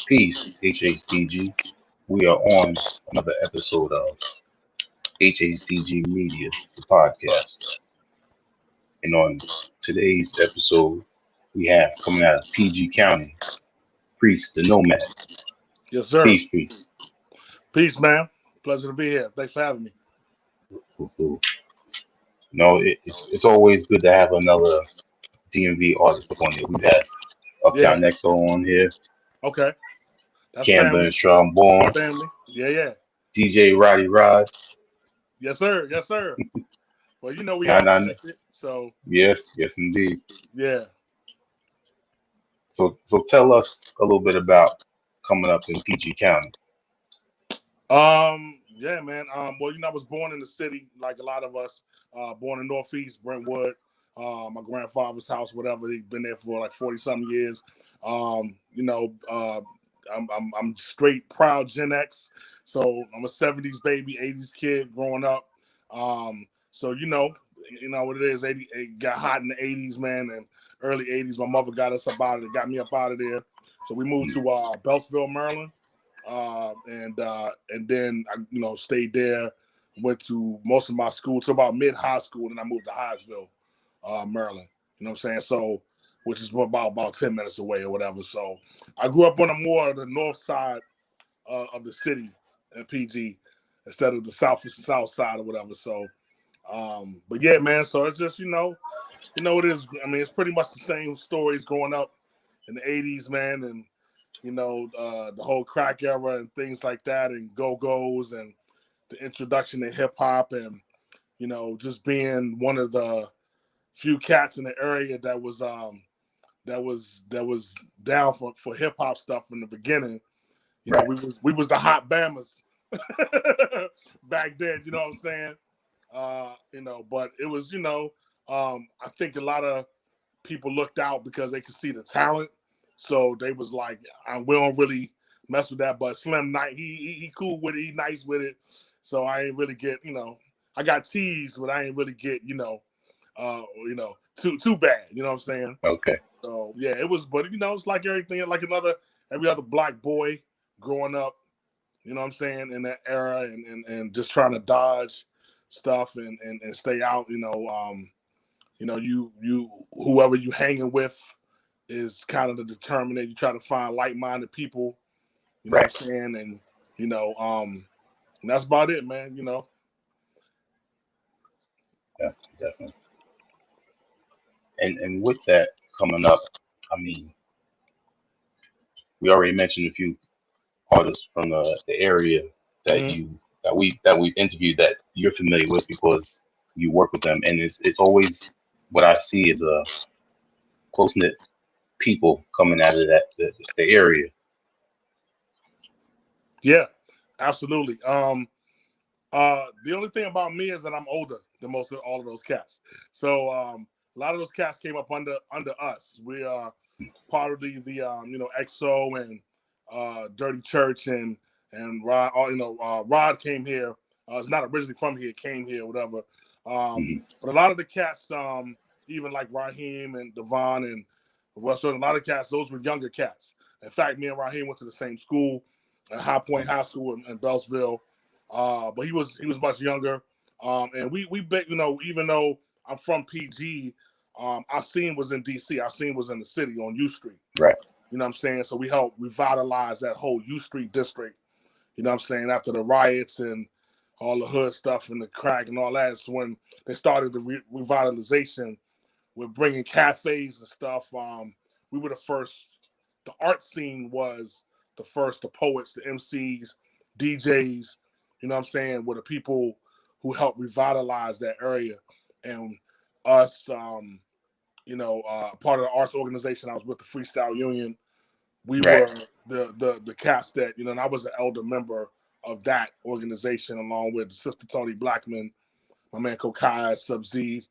Peace, HHDG. We are on another episode of HHDG Media, the podcast. And on today's episode, we have coming out of PG County, Priest the Nomad. Yes, sir. Peace, peace. Peace, man. Pleasure to be here. Thanks for having me. Cool, cool. It's always good to have another DMV artist up on here. We've had Yeah. Uptown Nexo on here, Okay. That's Canberra family. and Trombone, Family. Yeah. DJ Roddy Rod. Yes, sir. Yes, sir. Well, you know we Nah, all nah, nah. connected. So Yes, indeed. yeah. So tell us a little bit about coming up in PG County. Yeah, man. Well, I was born in the city, like a lot of us. Born in Northeast Brentwood. My grandfather's house, whatever. He's been there for like 40 something years. I'm straight proud Gen X. So I'm a 70s baby, 80s kid growing up. So you know what it is. It got hot in the 80s, man, and early 80s. My mother got us up out of it, got me up out of there. So we moved to Beltsville, Maryland. And then I stayed there, went to most of my school to about mid high school, and I moved to Hyattsville, Maryland. You know what I'm saying? So, which is about 10 minutes away or whatever. So, I grew up on the north side of the city in PG instead of the south side or whatever. So, but yeah, man. So it's just what it is. I mean, it's pretty much the same stories growing up in the '80s, man, and the whole crack era and things like that, and go-go's and the introduction to hip hop, and just being one of the few cats in the area that was down for hip hop stuff from the beginning. Right. We was the hot Bammers back then. You know what I'm saying? But it was I think a lot of people looked out because they could see the talent. So they was like, we don't really mess with that. But Slim Knight, he cool with it. He nice with it. So I ain't really get, I got teased, but I ain't really get, too bad. You know what I'm saying? Okay. So yeah, it was, but it's like everything, like every other black boy growing up. You know what I'm saying, in that era, and just trying to dodge stuff and stay out. You whoever you hanging with is kind of the determinant. You try to find like-minded people, you know Right. what I'm saying? And, and that's about it, man, Definitely. And with that coming up, I mean, we already mentioned a few artists from the area that Mhm. we've interviewed that you're familiar with because you work with them, and it's always what I see is a close knit people coming out of the area. Yeah, absolutely. The only thing about me is that I'm older than most of all of those cats. So a lot of those cats came up under us. We are part of the EXO and Dirty Church and Rod. Rod came here. It's not originally from here. Came here, whatever. Mhm. But a lot of the cats, even like Raheem and Devon and so a lot of cats, those were younger cats. In fact, me and Raheem went to the same school, at High Point High School in Beltsville. But he was much younger. And we bet, even though I'm from PG, our scene was in DC. Our scene was in the city on U Street. Right. You know what I'm saying? So we helped revitalize that whole U Street district. You know what I'm saying? After the riots and all the hood stuff and the crack and all that, it's when they started the revitalization with bringing cafes and stuff. We were the first. The art scene was the first. The poets, the MCs, DJs. You know what I'm saying? Were the people who helped revitalize that area, and us. Part of the arts organization. I was with the Freestyle Union. We Right. were the cast that and I was an elder member of that organization along with Sister Tony Blackman, my man Kokai, Sub Z,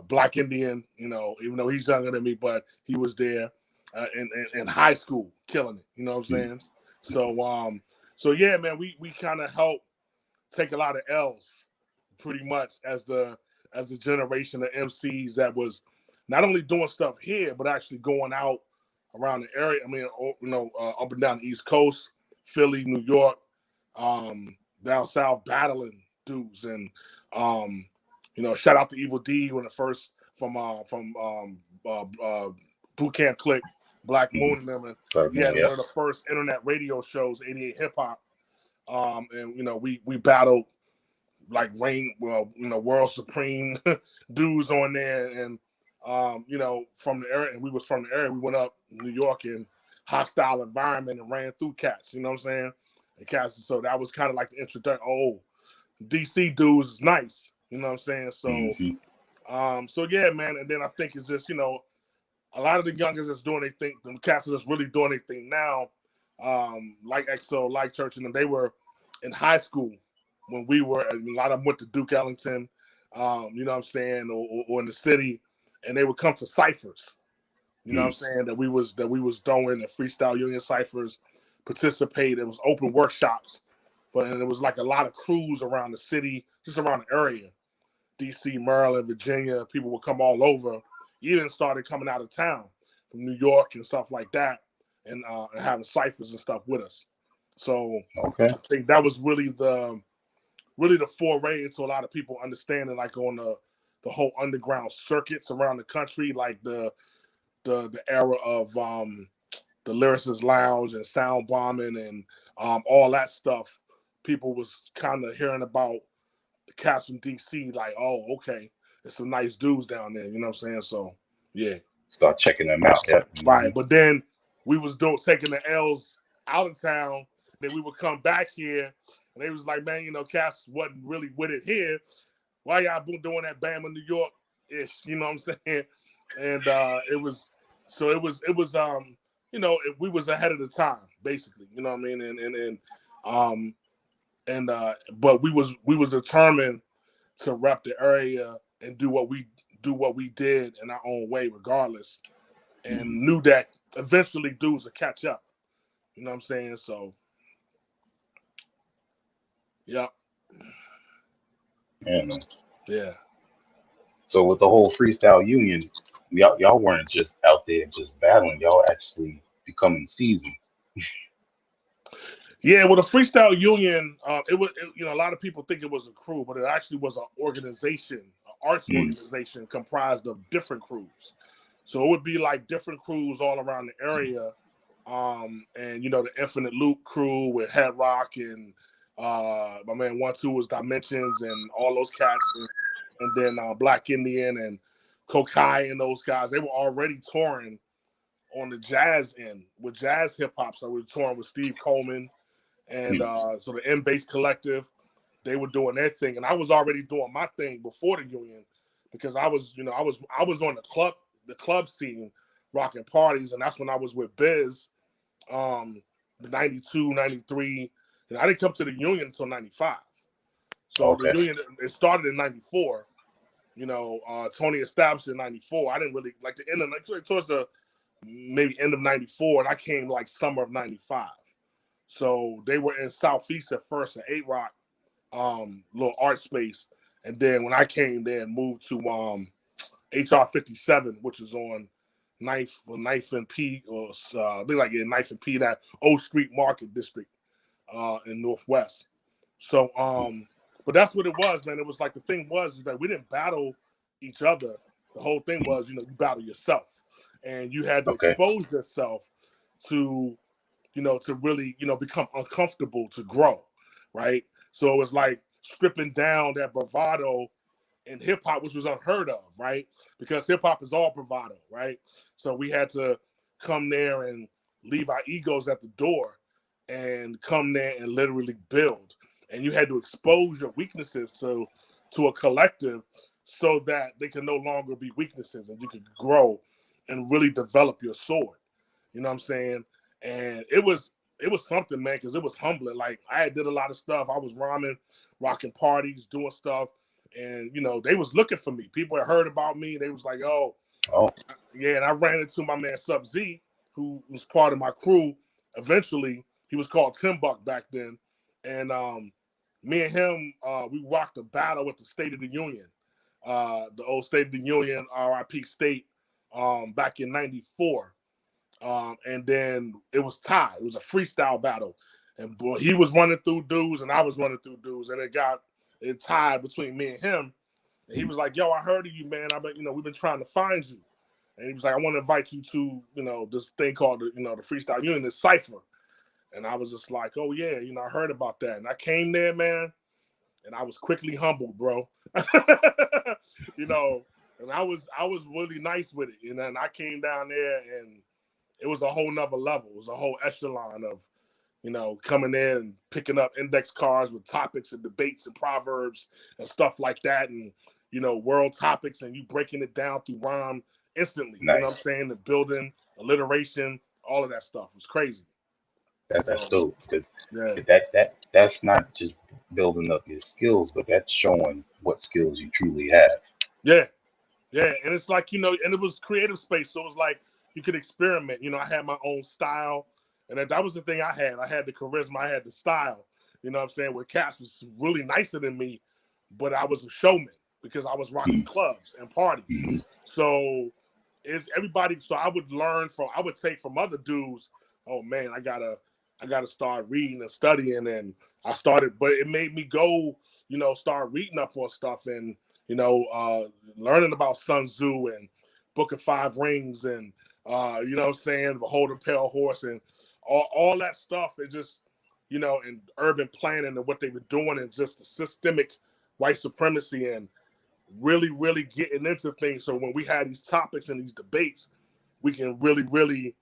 Black Indian. Even though he's younger than me, but he was there in high school, killing it. You know what I'm Mhm. saying? So yeah, man, we kind of helped take a lot of L's, pretty much as the generation of MCs that was not only doing stuff here, but actually going out around the area. I mean, up and down the East Coast, Philly, New York, down south, battling dudes, and shout out to Evil D when the first from Boot Camp Click, Black Moon, and them. And he had one of the first internet radio shows, 88 Hip Hop, and we battled like World Supreme dudes on there, and from the area, and we was from the area. We went up New York in hostile environment and ran through cats. You know what I'm saying? And cats. So that was kind of like the introduction. Oh, DC dudes is nice. You know what I'm saying? So, so yeah, man. And then I think it's just a lot of the youngers that's doing their thing, the cats that's really doing their thing now, like EXO, like Church, and them, they were in high school when we were. A lot of them went to Duke Ellington, you know what I'm saying, or in the city, and they would come to ciphers. You know what I'm saying, that we was doing the freestyle union ciphers, participate. It was open workshops, and it was like a lot of crews around the city, just around the area, DC, Maryland, Virginia. People would come all over. Even started coming out of town from New York and stuff like that, and having ciphers and stuff with us. So I think that was really the foray into a lot of people understanding, like on the whole underground circuits around the country, like the era of the Lyricist Lounge and Sound Bombing and all that stuff. People was kind of hearing about the cats from DC, like, oh, okay, there's some nice dudes down there. You know what I'm saying? So yeah, start checking them out. Yeah, right. But then we was taking the L's out of town. Then we would come back here, and they was like, man, cats wasn't really with it here. Why y'all been doing that Bama, New York ish? You know what I'm saying? And we was ahead of the time, basically. You know what I mean? But we was determined to rep the area and do what we did in our own way, regardless, and knew that eventually dudes would catch up. You know what I'm saying? So, yeah. Yeah, man. Yeah. So with the whole freestyle union, y'all weren't just out there just battling. Y'all actually becoming seasoned. Yeah, well, the Freestyle Union, it was, a lot of people think it was a crew, but it actually was an organization, an arts organization comprised of different crews. So it would be like different crews all around the area. And, the Infinite Loop crew with Head Rock and my man 1-2 was Dimensions and all those cats. And then Black Indian and Kokai and those guys, they were already touring on the jazz end with jazz hip hop. So we were touring with Steve Coleman. And so the M-Base Collective, they were doing their thing, and I was already doing my thing before the union, because I was on the club scene, rocking parties, and that's when I was with Biz, 92, 93, and I didn't come to the union until 95. So the union, it started in 94. Tony established in 94. I didn't really like the end of towards the maybe end of 94, and I came like summer of 95. So they were in Southeast at first, in 8 Rock, little art space. And then when I came there and moved to HR 57, which is on 9th and P, or I think like 9th and P, that O Street Market District in Northwest. So, but that's what it was, man. It was like, the thing was that we didn't battle each other. The whole thing was, you battle yourself. And you had to expose yourself to to really, become uncomfortable to grow, right? So it was like stripping down that bravado in hip hop, which was unheard of, right? Because hip hop is all bravado, right? So we had to come there and leave our egos at the door and come there and literally build. And you had to expose your weaknesses to a collective so that they can no longer be weaknesses and you could grow and really develop your sword. You know what I'm saying? And it was something, man, because it was humbling. Like, I did a lot of stuff. I was rhyming, rocking parties, doing stuff, and they was looking for me. People had heard about me. They was like, oh, yeah. And I ran into my man Sub Z, who was part of my crew. Eventually, he was called Tim Buck back then, and me and him, we rocked a battle at the State of the Union, the old State of the Union, RIP State, back in '94. And then it was tied. It was a freestyle battle, and boy, he was running through dudes, and I was running through dudes, and it tied between me and him. And he was like, "Yo, I heard of you, man. We've been trying to find you." And he was like, "I want to invite you to, this thing called the Freestyle Union, this cipher." And I was just like, "Oh yeah, I heard about that." And I came there, man, and I was quickly humbled, bro. And I was really nice with it, and I came down there, and it was a whole nother level. It was a whole echelon of, coming in and picking up index cards with topics and debates and proverbs and stuff like that, and world topics, and you breaking it down through rhyme instantly. You know what I'm Nice. saying? The building, alliteration, all of that stuff. It was crazy. That's So dope because yeah. that's not just building up your skills, but that's showing what skills you truly have. Yeah. Yeah, and it's like, and it was creative space, so it was like you could experiment. I had my own style, and that was the thing I had. I had the charisma, I had the style. You know what I'm saying? Where Cass was really nicer than me, but I was a showman because I was rocking clubs and parties. Mm-hmm. So is everybody? So I would take from other dudes. Oh man, I gotta start reading and studying, and I started, but it made me go, start reading up on stuff and learning about Sun Tzu and Book of Five Rings and what I'm saying, Behold a Pale Horse and all that stuff. It just, and urban planning and what they were doing and just the systemic white supremacy and really, really getting into things. So when we had these topics and these debates, we can really, really,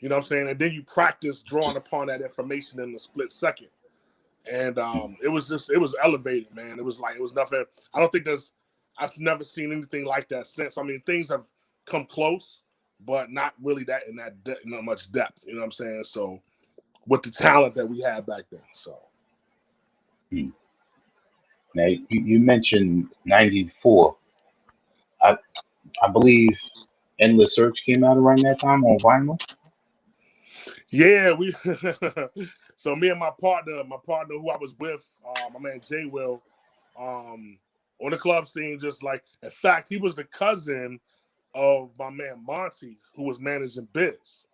what I'm saying, and then you practice drawing upon that information in a split second. And it was elevated, man. It was nothing. I don't think I've never seen anything like that since. I mean, things have come close, but not really that in that much depth. You know what I'm saying? So with the talent that we had back then. So Now you mentioned '94. I I believe Endless Search came out around that time on vinyl. yeah, we. So me and my partner who I was with, my man Jay Will, um, on the club scene, just like in fact, he was the cousin of my man Monty, who was managing Biz.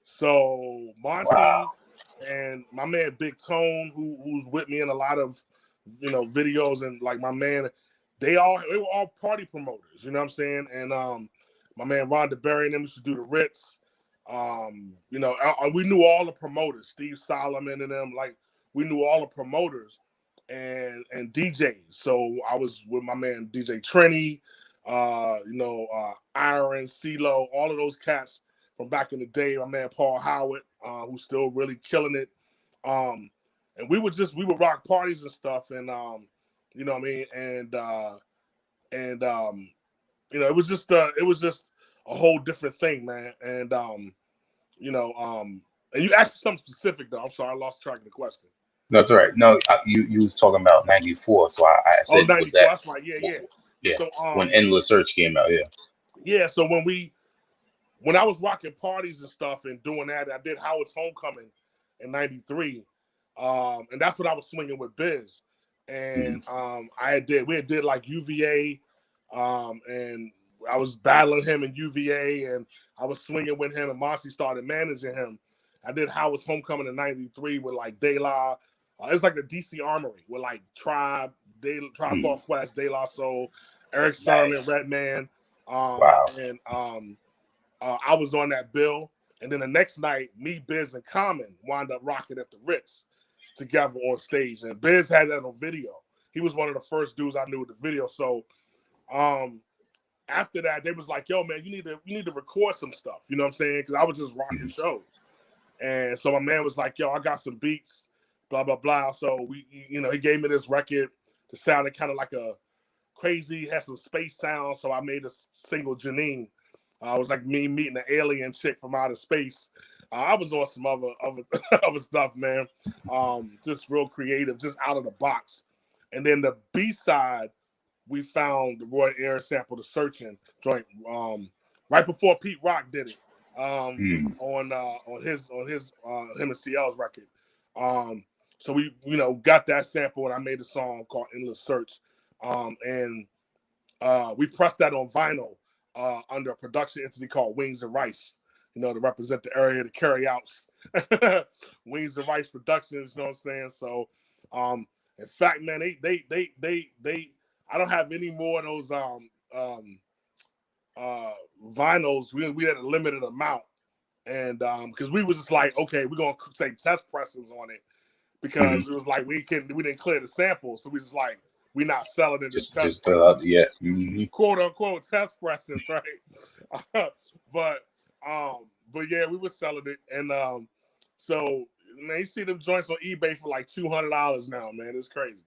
So Wow. Monty and my man Big Tone, who's with me in a lot of videos, and like my man, they were all party promoters. You know what I'm saying? And my man Ron DeBerry and them used to do the Ritz. We knew all the promoters, Steve Solomon and them. Like we knew all the promoters and DJs. So I was with my man DJ Trini, Iron, CeeLo, all of those cats from back in the day. My man Paul Howard, who's still really killing it. Um, and we would rock parties and stuff, and you know what I mean, and it was just a whole different thing, man. And and you asked for something specific though. I'm sorry, I lost track of the question. No, that's all right. No, you was talking about '94, so I Oh, said was 94. that That's right. Yeah, yeah. yeah So when Endless Search came out? Yeah. yeah. So when I was rocking parties and stuff and doing that, I did Howard's Homecoming in '93, and that's what I was swinging with Biz. Mm-hmm. And we had did like UVA, and I was battling him in UVA, and I was swinging with him, and Marcy started managing him. I did Howard's Homecoming in '93 with like De La. It was like the DC Armory with like Tribe Mm-hmm. Called Quest, De La Soul, Eric Sermon, Nice. Redman, Wow. and I was on that bill. And then the next night, me, Biz, and Common wound up rocking at the Ritz together on stage. And Biz had that on video. He was one of the first dudes I knew with the video. So um, after that, they was like, "Yo, man, you need to record some stuff." You know what I'm saying? Because I was just rocking Mm-hmm. shows. And so my man was like, "Yo, I got some beats, blah blah blah." So he gave me this record that sounded kind of like a crazy, had some space sound. So I made a single, Janine. It was like me meeting an alien chick from outer space. I was on some other other stuff, man. Just real creative, just out of the box. And then the B side, we found the Roy Ayers sample, the Searching joint, right before Pete Rock did it, Mm-hmm. on his him and CL's record. So we got that sample, and I made a song called Endless Search, and we pressed that on vinyl under a production entity called Wings and Rice. to represent the area, to carry outs, Wings and Rice Productions. You know what I'm saying? So, in fact, man, they. I don't have any more of those vinyls. We had a limited amount, and because we was just like, okay, we're gonna take test pressings on it because it was like we didn't clear the sample, so we just like we're not selling it as test just fill out, pressings, yeah, quote unquote test pressings, right? but but yeah, we were selling it, and so man, you see them joints on eBay for like $200 now, man. It's crazy.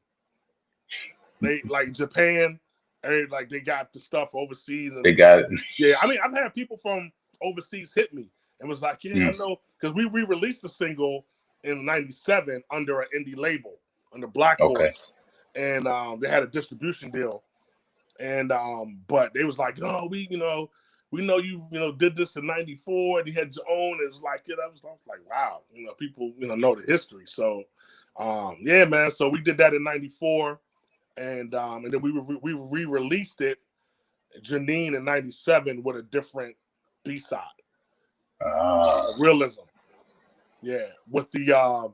They like Japan, like they got the stuff overseas, and they got it. yeah, I mean, I've had people from overseas hit me and was like, yeah, I know, because we re-released the single in '97 under an indie label, under Black Okay. Horse, and they had a distribution deal, and but they was like, no, we know you did this in '94, and you had your own. It was like, I was like, wow, people know the history. So, yeah, man. So we did that in '94, and then we re-released it, Janine, in '97 with a different B-side, Realism. Yeah, with the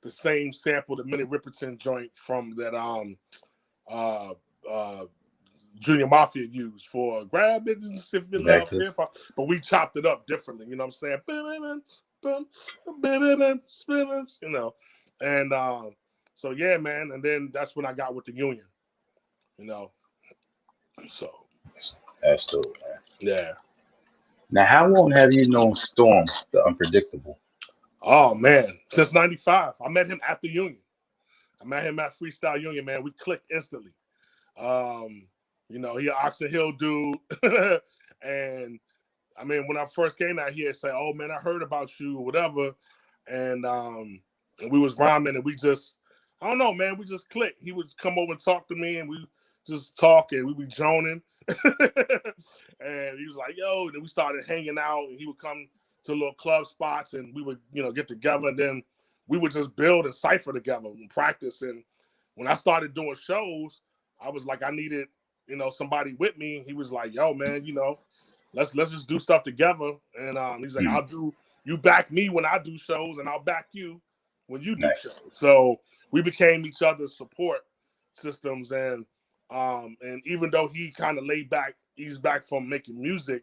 same sample, the Minnie Riperton joint from that Junior Mafia used for Grab It if you love hip hop, but we chopped it up differently. You know what I'm saying? And so yeah, man. And then that's when I got with the Union. So That's dope, man. yeah. Now, how long have you known Storm, the Unpredictable? Oh man, since '95. I met him at the Union. I met him at Freestyle Union, man. We clicked instantly. He an Oxon Hill dude. And I mean, when I first came out here, say, oh man, I heard about you or whatever. And we was rhyming, and we just, I don't know, man, we just clicked. He would come over and talk to me, and we just talk, and we be joning. And he was like, yo, and then we started hanging out, and he would come to little club spots, and we would, get together, and then we would just build and cipher together and practice. And when I started doing shows, I was like, I needed, somebody with me. He was like, yo, man, let's just do stuff together. And he's like, you back me when I do shows, and I'll back you when you do shows. So we became each other's support systems. And even though he kind of eased back from making music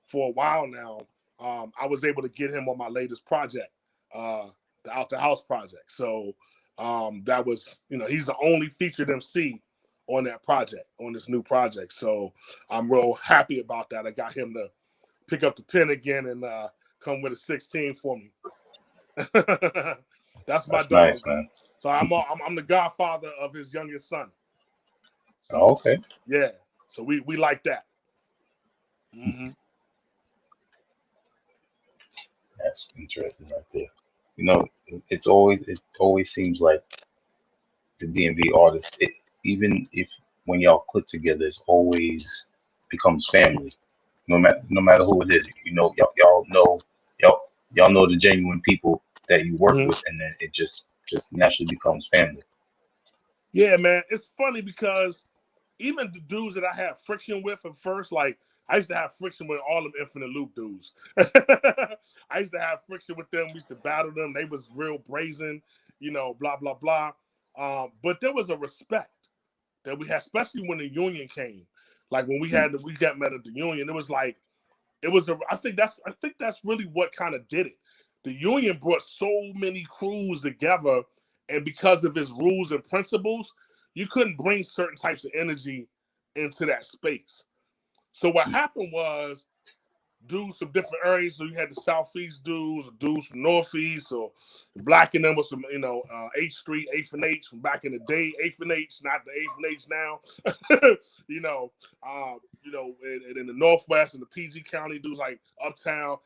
for a while now, I was able to get him on my latest project, the Out the House project. So that was, he's the only featured MC on that project, on this new project. So I'm real happy about that. I got him to pick up the pen again and come with a 16 for me. That's my dog. Nice, man. So I'm the godfather of his youngest son. So, okay. Yeah. So we like that. That's interesting right there. It always seems like the DMV artists, even if when y'all click together, it's always becomes family. No matter who it is, y'all know the genuine people that you work with, and then it just naturally becomes family. Yeah, man. It's funny because even the dudes that I had friction with at first, like I used to have friction with all them Infinite Loop dudes. I used to have friction with them. We used to battle them. They was real brazen, blah, blah, blah. But there was a respect that we had, especially when the Union came. Like when we got met at the Union, it was like, I think that's really what kind of did it. The Union brought so many crews together, and because of its rules and principles, you couldn't bring certain types of energy into that space. So what happened was dudes from different areas. So you had the Southeast dudes from Northeast, or Black and them was some, H Street, 8th and H from back in the day, 8th and H, not the 8th and H now. And in the Northwest and the PG County dudes like Uptown,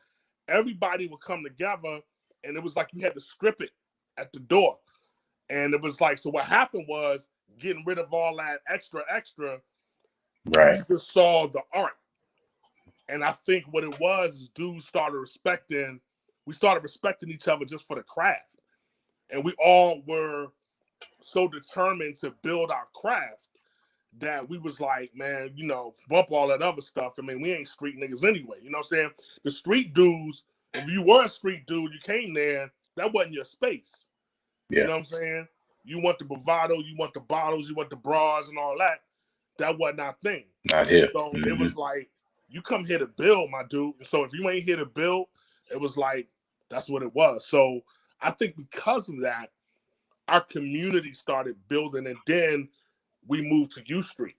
everybody would come together, and it was like you had to strip it at the door. And it was like, so what happened was getting rid of all that extra, right? You just saw the art. And I think what it was is dudes we started respecting each other just for the craft. And we all were so determined to build our craft that we was like, man, you know, bump all that other stuff. I mean, we ain't street niggas anyway. You know what I'm saying? The street dudes, if you were a street dude, you came there, that wasn't your space. You Yeah. know what I'm saying? You want the bravado, you want the bottles, you want the bras and all that. That wasn't our thing. Not here. So it was like, you come here to build, my dude. So if you ain't here to build, it was like, that's what it was. So I think because of that, our community started building, and then we moved to U Street,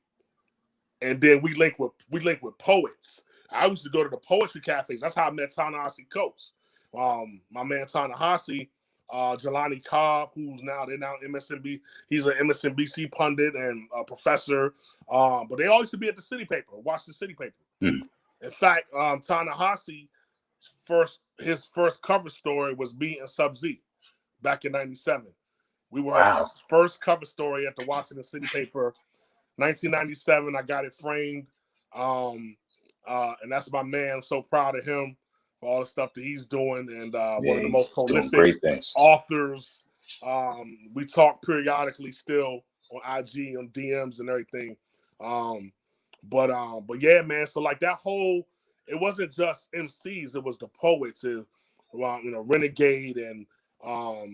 and then we linked with poets. I used to go to the poetry cafes. That's how I met Ta-Nehisi Coates. My man Ta-Nehisi, Jelani Cobb, they're now MSNBC. He's an MSNBC pundit and a professor. But they always used to be at the City Paper, watch the City Paper. In fact, Ta-Nehisi, his first cover story was me and Sub-Z back in '97. We were our first cover story at the Washington City Paper, 1997. I got it framed. And that's my man. I'm so proud of him for all the stuff that he's doing. And one of the most prolific authors. We talk periodically still on IG, on DMs and everything. But yeah, man. So like that whole, it wasn't just MCs, it was the poets, you know, Renegade and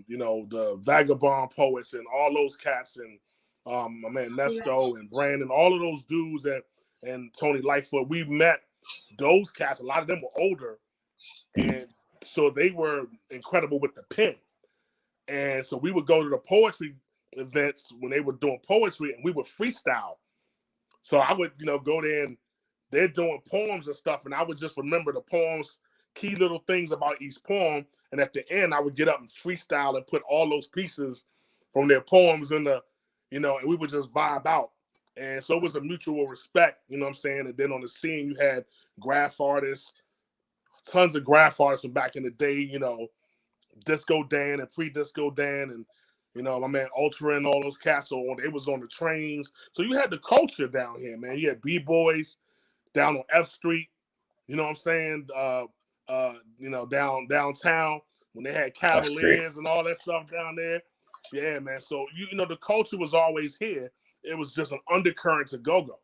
you know, the Vagabond poets and all those cats, and my man Nesto and Brandon, all of those dudes and Tony Lightfoot. We met those cats. A lot of them were older, and so they were incredible with the pen. And so we would go to the poetry events when they were doing poetry, and we would freestyle. So I would, you know, go there and they're doing poems and stuff, and I would just remember the poems, key little things about each poem, and at the end I would get up and freestyle and put all those pieces from their poems in the, you know, and we would just vibe out. And so it was a mutual respect, you know what I'm saying? And then on the scene you had graph artists, tons of graph artists from back in the day, you know, Disco Dan and pre-Disco Dan, and you know, my man Ultra and all those cats. So they was on the trains. So you had the culture down here, man. You had B-boys down on F Street, you know what I'm saying? You know, downtown when they had Cavaliers and all that stuff down there. Yeah, man. So you know, the culture was always here. It was just an undercurrent to go-go.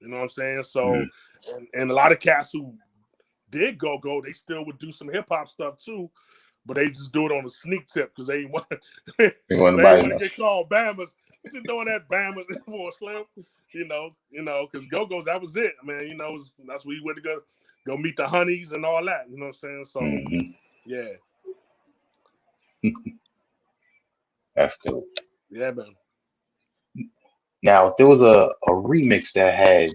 You know what I'm saying? So and a lot of cats who did go-go, they still would do some hip-hop stuff too, but they just do it on a sneak tip because they ain't want to get called Bammers. What you doing that Bammers for a Slim? You know, because go-go's, that was it, man. You know, that's where you went to go meet the honeys and all that. You know what I'm saying? So, yeah. That's dope. Yeah, man. Now, there was a remix that had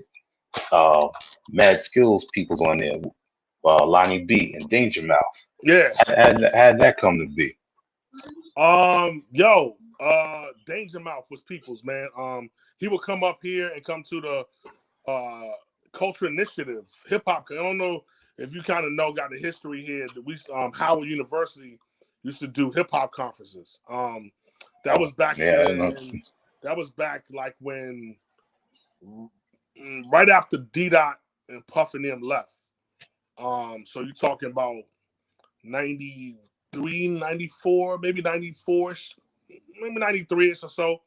Mad Skills peoples on there, Lonnie B and Danger Mouth. Yeah. How'd that come to be? Danger Mouth was people's, man. He would come up here and come to the Culture Initiative hip hop. I don't know if you kind of got the history here. We Howard University used to do hip hop conferences. That was back that was back like when right after D-Dot and Puff and them left. So you're talking about 93, 94, maybe 94ish, maybe 93ish or so.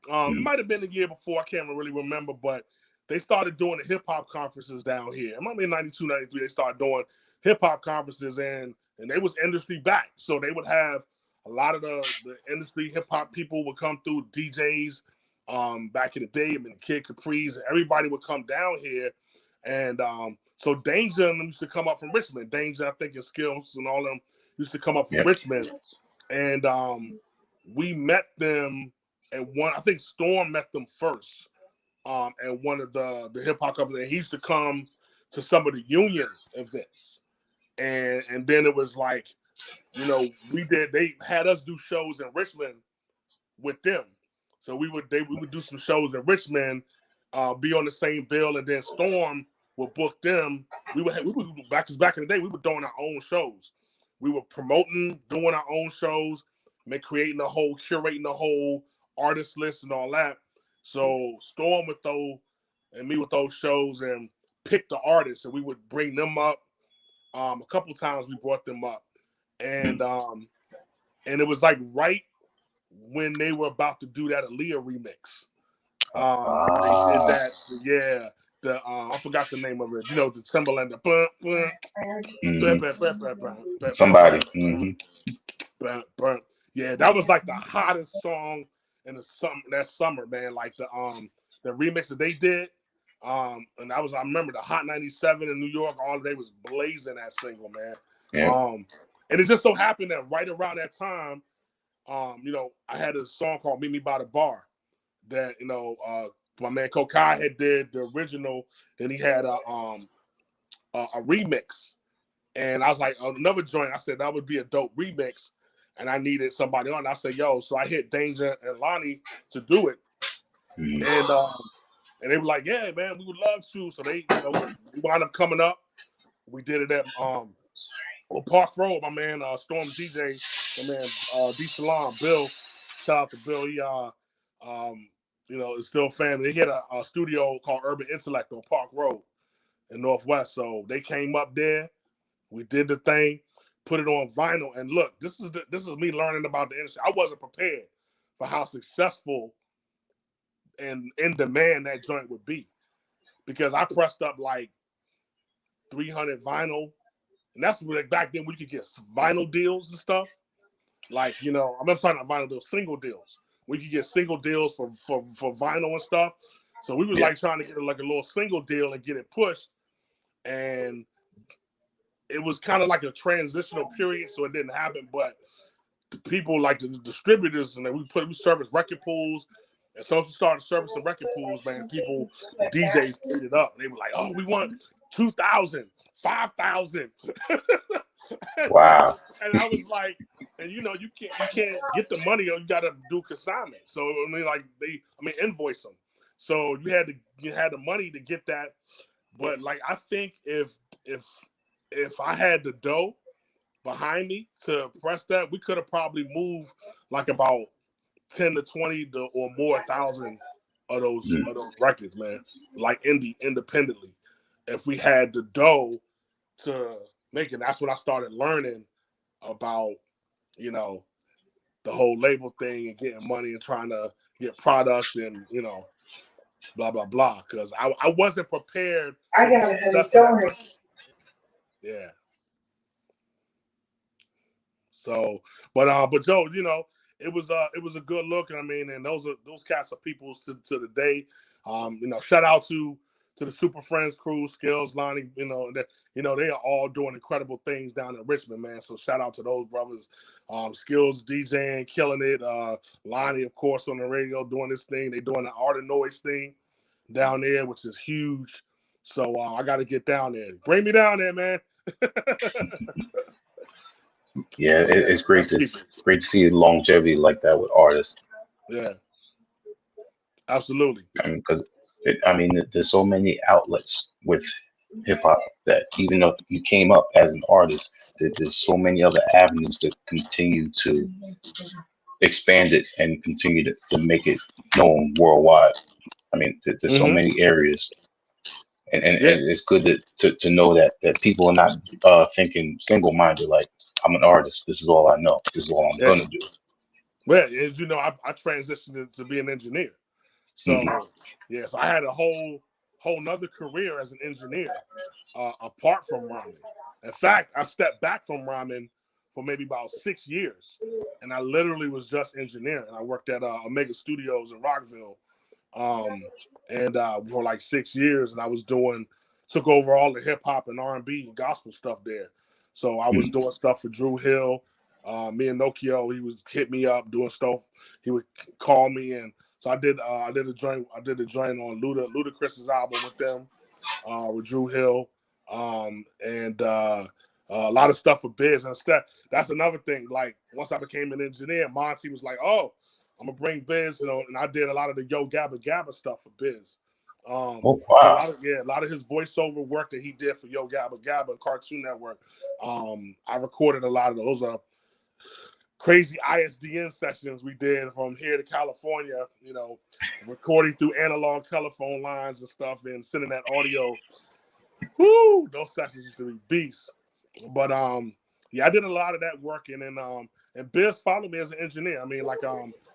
It might have been the year before. I can't really remember, but they started doing the hip hop conferences down here. It might be 92, 93. They started doing hip hop conferences, and they was industry backed. So they would have a lot of the industry hip hop people would come through, DJs. Back in the day, I mean, Kid Caprice, everybody would come down here, and so Danger and them used to come up from Richmond. Danger, I think, and Skills and all them used to come up from Richmond, and we met them at one. I think Storm met them first at one of the hip hop companies. He used to come to some of the union events, and then it was like, you know, they had us do shows in Richmond with them. So we would do some shows in Richmond, be on the same bill, and then Storm would book them. We would back in the day, we were doing our own shows. We were promoting, doing our own shows, curating the whole artist list and all that. So Storm would throw and me with those shows and pick the artists, and we would bring them up. A couple times we brought them up, and it was like right when they were about to do that Aaliyah remix. They did Ah. that. Yeah. I forgot the name of it. You know, the Timberland. The Hmm. Somebody. Hmm. yeah, that was like the hottest song in that summer, man. Like the remix that they did. And I remember the Hot 97 in New York all day was blazing that single, man. Yeah. And it just so happened that right around that time, you know, I had a song called Meet Me by the Bar that, you know, my man Kokai had did the original, then he had a remix. And I was like, another joint, I said that would be a dope remix. And I needed somebody on. I said, yo, so I hit Danger and Lonnie to do it. Hmm. And they were like, yeah, man, we would love to. So they, you know, we wound up coming up. We did it at on Park Road. My man Storm's DJ, my man D Salon, Bill. Shout out to Bill. He you know, is still family. They had a studio called Urban Intellect on Park Road in Northwest. So they came up there. We did the thing, put it on vinyl, and look, this is me learning about the industry. I wasn't prepared for how successful and in demand that joint would be, because I pressed up like 300 vinyl, and that's like back then we could get vinyl deals and stuff. Like, you know, I'm not talking about vinyl deals, single deals. We could get single deals for vinyl and stuff. So we was Yeah. like trying to get like a little single deal and get it pushed, and it was kind of like a transitional period, so it didn't happen. But people like the distributors, and we service record pools, and so we started servicing record pools, man. People, DJs ate it up. They were like, "Oh, we want 2,000, 5,000." Wow. And I was like, and you know, you can't get the money, or you got to do consignment. So I mean, like invoice them. So you had the money to get that. But like, I think if I had the dough behind me to press that, we could have probably moved like about 10 to 20 or more thousand Mm. of those records, man. Like independently, if we had the dough to make it. That's when I started learning about, you know, the whole label thing and getting money and trying to get product and, you know, blah blah blah. Because I wasn't prepared for the success of that record. Yeah. So, but Joe, you know, it was a good look, and I mean, and those cats are people to the day. You know, shout out to the Super Friends crew, Skills, Lonnie. You know they are all doing incredible things down in Richmond, man. So shout out to those brothers. Skills DJing, killing it. Lonnie, of course, on the radio doing this thing. They doing the Art of Noise thing down there, which is huge. So I got to get down there. Bring me down there, man. Yeah, Yeah, it's that's people. great to see longevity like that with artists. Yeah, absolutely. I mean, because I mean, there's so many outlets with hip hop that even though you came up as an artist, there's so many other avenues to continue to expand it and continue to make it known worldwide. I mean, there's so Hmm. many areas, Yeah, and it's good to know that people are not thinking single minded. Like, I'm an artist. This is all I know. This is all I'm yeah. gonna do. Well, as you know, I transitioned to be an engineer. Hmm. So yeah, so I had a whole nother career as an engineer apart from rhyming. In fact, I stepped back from rhyming for maybe about 6 years, and I literally was just engineering. I worked at Omega Studios in Rockville, um, and for like 6 years, and I was took over all the hip hop and R&B and gospel stuff there. So I was Hmm. doing stuff for Drew Hill. Me and Nokio, he was hit me up doing stuff. He would call me, and so I did a joint on Ludacris's album with them, with Drew Hill, and a lot of stuff for Biz and stuff. That's another thing. Like once I became an engineer, Monty was like, "Oh, I'm gonna bring Biz," you know, and I did a lot of the Yo Gabba Gabba stuff for Biz. Oh Did wow. a lot of his voiceover work that he did for Yo Gabba Gabba and Cartoon Network. I recorded a lot of those. Crazy ISDN sessions we did from here to California, you know, recording through analog telephone lines and stuff and sending that audio. Whoo, those sessions used to be beasts. But yeah, I did a lot of that work, and then and Biz followed me as an engineer. I mean, like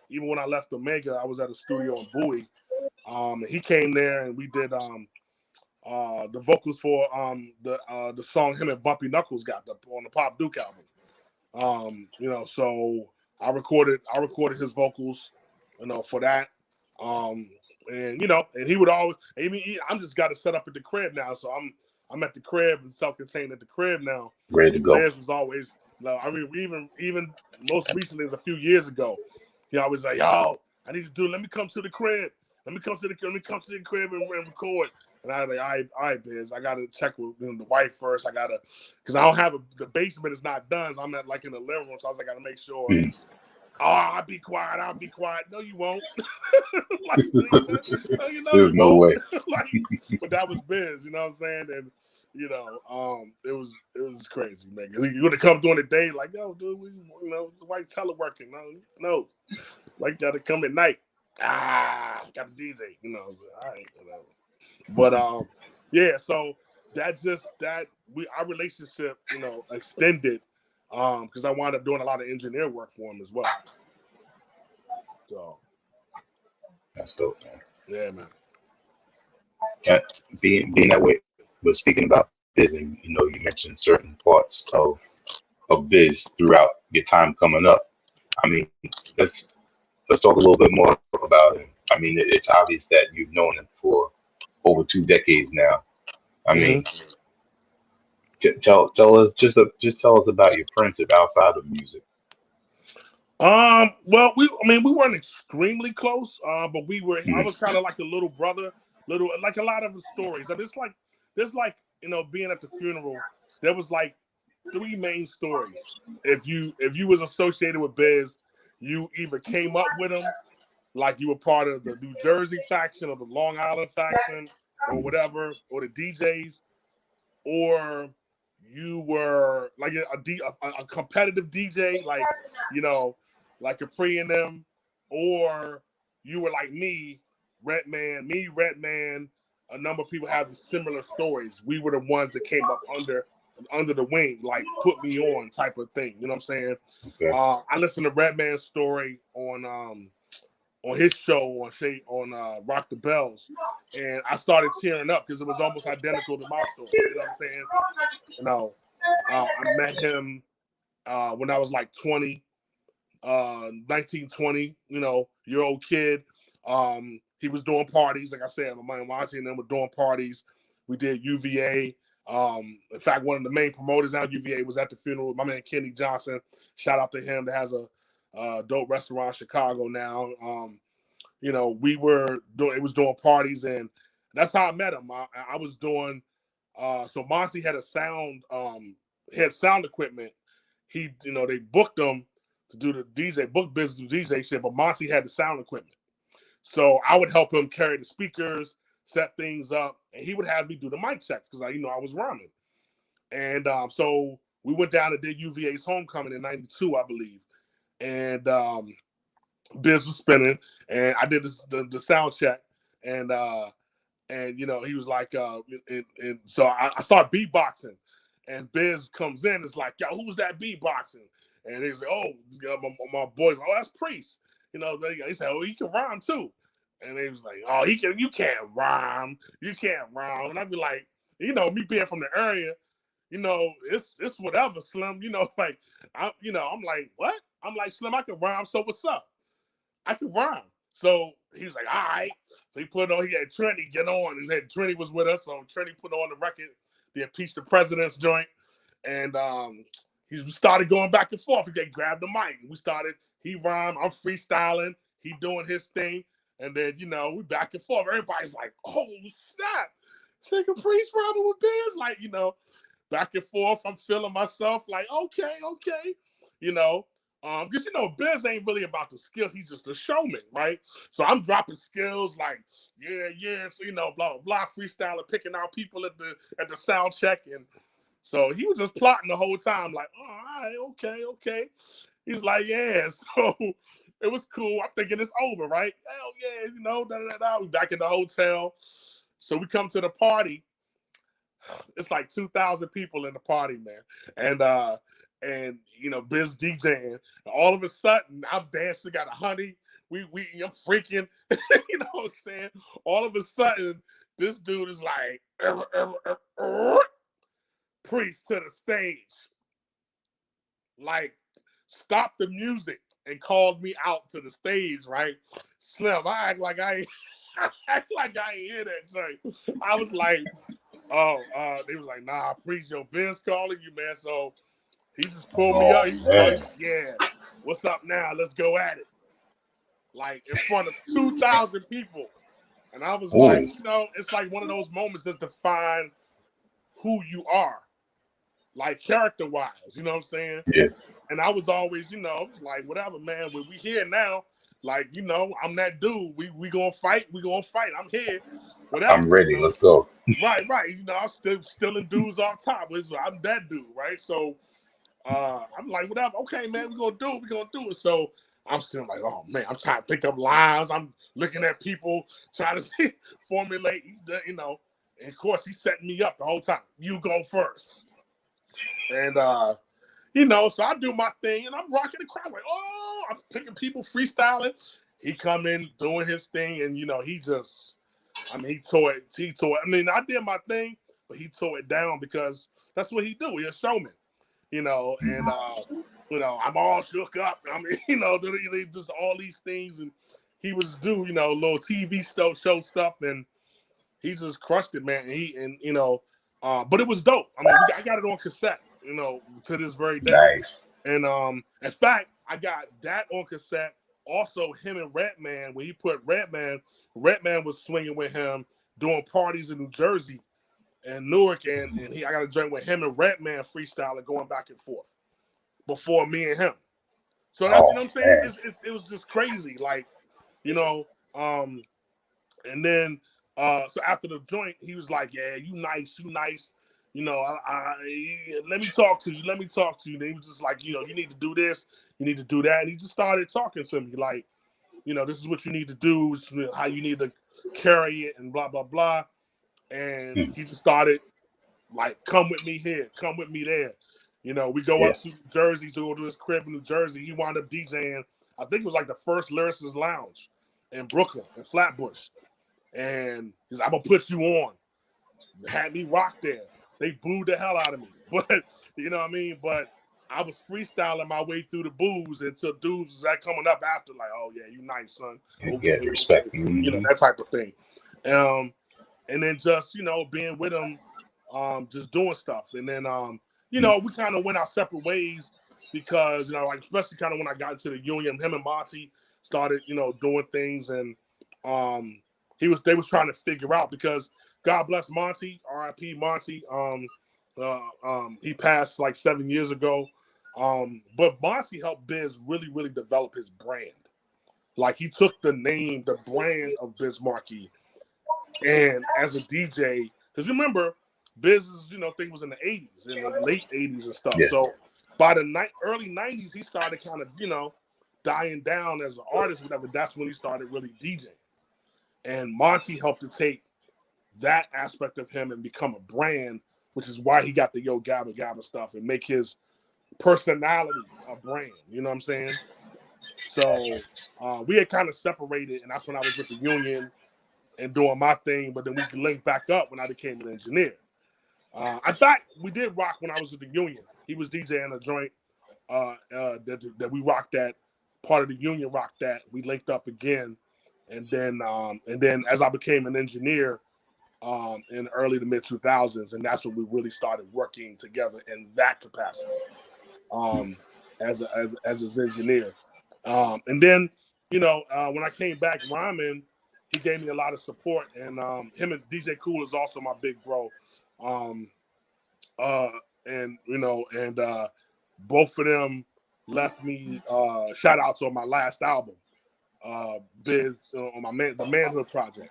even when I left Omega, I was at a studio in Bowie. He came there and we did the vocals for the song him and Bumpy Knuckles got on the Pop Duke album. You know, so I recorded his vocals, you know, for that. And you know, and he would always. I mean, I'm just got it set up at the crib now, so I'm at the crib and self-contained at the crib now. Ready to And go. Bez was always, you know, I mean, even most recently, was a few years ago, he always like, yo, I need to do. Let me come to the crib. Let me come to the crib and record. And I was like, all right, Biz, I gotta check with the wife first. I gotta, because I don't have the basement is not done, so I'm at like in the living room. So I was like, I gotta make sure. Mm. Oh, I'll be quiet. No, you won't. Like, you know, There's you no won't. way. Like, but that was Biz. You know what I'm saying? And you know, it was crazy, man. Because you would have come during the day, like, yo, dude, you know, it's white teleworking. No, like, gotta come at night. Got a DJ. You know, all right, whatever. But yeah. So our relationship, you know, extended. Because I wound up doing a lot of engineer work for him as well. So That's dope, man. yeah, man. Yeah, being that way, but speaking about Biz, and you know, you mentioned certain parts of Biz throughout your time coming up. I mean, let's let's talk a little bit more about him. I mean, it's obvious that you've known him for over 2 decades now. I mean, tell us just tell us about your friendship outside of music. Well, we weren't extremely close, but we were. I Mm-hmm. was kind of like a little brother, like a lot of his stories. And there's like, you know, being at the funeral, there was like three main stories. If you was associated with Biz, you either came up with him, like you were part of the New Jersey faction or the Long Island faction or whatever, or the DJs, or you were like a competitive DJ, like, you know, like Capri and them, or you were like Redman. A number of people have similar stories. We were the ones that came up under the wing, like put me on type of thing. You know what I'm saying? Okay. I listened to Redman's story on his show on Rock the Bells, and I started tearing up because it was almost identical to my story. You know what I'm saying? You know, I met him when I was like 20, 19, 20, you know, year old kid. He was doing parties. Like I said, my auntie and them were doing parties. We did UVA. In fact, one of the main promoters out of UVA was at the funeral. My man Kenny Johnson. Shout out to him that has a dope restaurant in Chicago now. You know, it was doing parties, and that's how I met him. I was doing so Monty had had sound equipment. You know, they booked him to do the book business with DJ shit, but Monty had the sound equipment. So I would help him carry the speakers, set things up, and he would have me do the mic checks because I was rhyming. And so we went down and did UVA's homecoming in '92, I believe. And Biz was spinning, and I did the sound check, and you know, he was like, and so I start beatboxing, and Biz comes in, it's like, yo, who's that beatboxing? And he was like, oh, my boys, oh, that's Priest. You know, they said, oh, he can rhyme too. And they was like, oh, you can't rhyme. And I'd be like, you know, me being from the area, you know, it's whatever, Slim. You know, like, I'm like, what? I'm like, Slim, I can rhyme, so what's up? I can rhyme. So he was like, all right. So he had Trinity get on. Trinity was with us. So Trinity put on the record, the Impeach the President's joint. And he started going back and forth. He grabbed the mic. He rhymed. I'm freestyling. He doing his thing. And then, you know, we back and forth. Everybody's like, oh, snap. It's like a priest rhyming with Biz. Like, you know, back and forth. I'm feeling myself like, okay. You know, because you know, Biz ain't really about the skill. He's just a showman, right? So I'm dropping skills like, yeah. So, you know, blah blah blah, freestyling, picking out people at the sound check, and so he was just plotting the whole time, like, oh, all right, okay. He's like, yeah. So it was cool. I'm thinking it's over, right? Hell yeah, you know, We back in the hotel. So we come to the party. It's like 2,000 people in the party, man. And you know, Biz DJing. And all of a sudden, I'm dancing, got a honey I'm freaking, you know what I'm saying? All of a sudden, this dude is like, preach to the stage, like, stop the music, and called me out to the stage, right? Slim, I act like I ain't hear that joint. I was like, oh, they was like, nah, preach, your Ben's calling you, man. So he just pulled me up. He's like, yeah, what's up now? Let's go at it. Like, in front of 2,000 people. And I was like, you know, it's like one of those moments that define who you are, like character-wise, you know what I'm saying? Yeah. And I was always, you know, like, whatever, man, when we here now, like, you know, I'm that dude. We gonna fight. I'm here. Whatever. I'm ready. You know? Let's go. Right. You know, I'm still in dudes on top. I'm that dude, right? So I'm like, whatever. Okay, man, we're gonna do it. So I'm sitting like, oh man, I'm trying to think of lines. I'm looking at people, trying to formulate, you know. And of course, he's setting me up the whole time. You go first. And you know, so I do my thing and I'm rocking the crowd. Like, oh, I'm picking people, freestyling. He come in doing his thing, and you know, he tore it. I mean, I did my thing, but he tore it down because that's what he do. He's a showman, you know, and you know, I'm all shook up. I mean, you know, they just all these things, and he was do, you know, little TV show stuff, and he just crushed it, man. And you know, but it was dope. I mean, I got it on cassette, you know, to this very day. Nice. And in fact, I got that on cassette. Also, him and Redman, when he put Redman was swinging with him doing parties in New Jersey and Newark, and I got a joint with him and Redman freestyling, going back and forth before me and him. So that's, you know what I'm saying? It was just crazy, like, you know. And then so after the joint, he was like, "Yeah, you nice. You know, let me talk to you. And he was just like, you know, you need to do this, you need to do that. And he just started talking to me like, you know, this is what you need to do, this is how you need to carry it, and blah blah blah. And he just started like, come with me here, come with me there. You know, we go up to New Jersey to go to his crib in New Jersey. He wound up DJing. I think it was like the first Lyricist Lounge in Brooklyn, in Flatbush. And he's like, I'm gonna put you on. Had me rock there. They booed the hell out of me. But you know what I mean? But I was freestyling my way through the boos until dudes was like coming up after, like, oh yeah, you nice, son. Okay, Respect. okay. You know, that type of thing. And then just, you know, being with him, just doing stuff. And then you know, we kind of went our separate ways because, you know, like, especially kind of when I got into the union, him and Monty started, you know, doing things, and they was trying to figure out, because God bless Monty, R.I.P. Monty. He passed like 7 years ago. But Monty helped Biz really, really develop his brand. Like, he took the name, the brand of Biz Markie, and as a DJ, because remember, Biz's, you know, thing was in the 80s, in the late 80s and stuff. Yeah. So by the early 90s, he started kind of, you know, dying down as an artist, whatever. That's when he started really DJing. And Monty helped to take that aspect of him and become a brand, which is why he got the Yo Gabba Gabba stuff and make his personality a brand. You know what I'm saying? So we had kind of separated, and that's when I was with the union and doing my thing, but then we linked back up when I became an engineer. In fact, we did rock when I was with the union. He was DJing a joint that we rocked that. Part of the union rocked that. We linked up again. And then as I became an engineer in early to mid 2000s, and that's when we really started working together in that capacity as his engineer. And then, you know, when I came back rhyming, he gave me a lot of support, and him and DJ Cool is also my big bro. And you know, and both of them left me shout outs on my last album. Biz on the Manhood Project.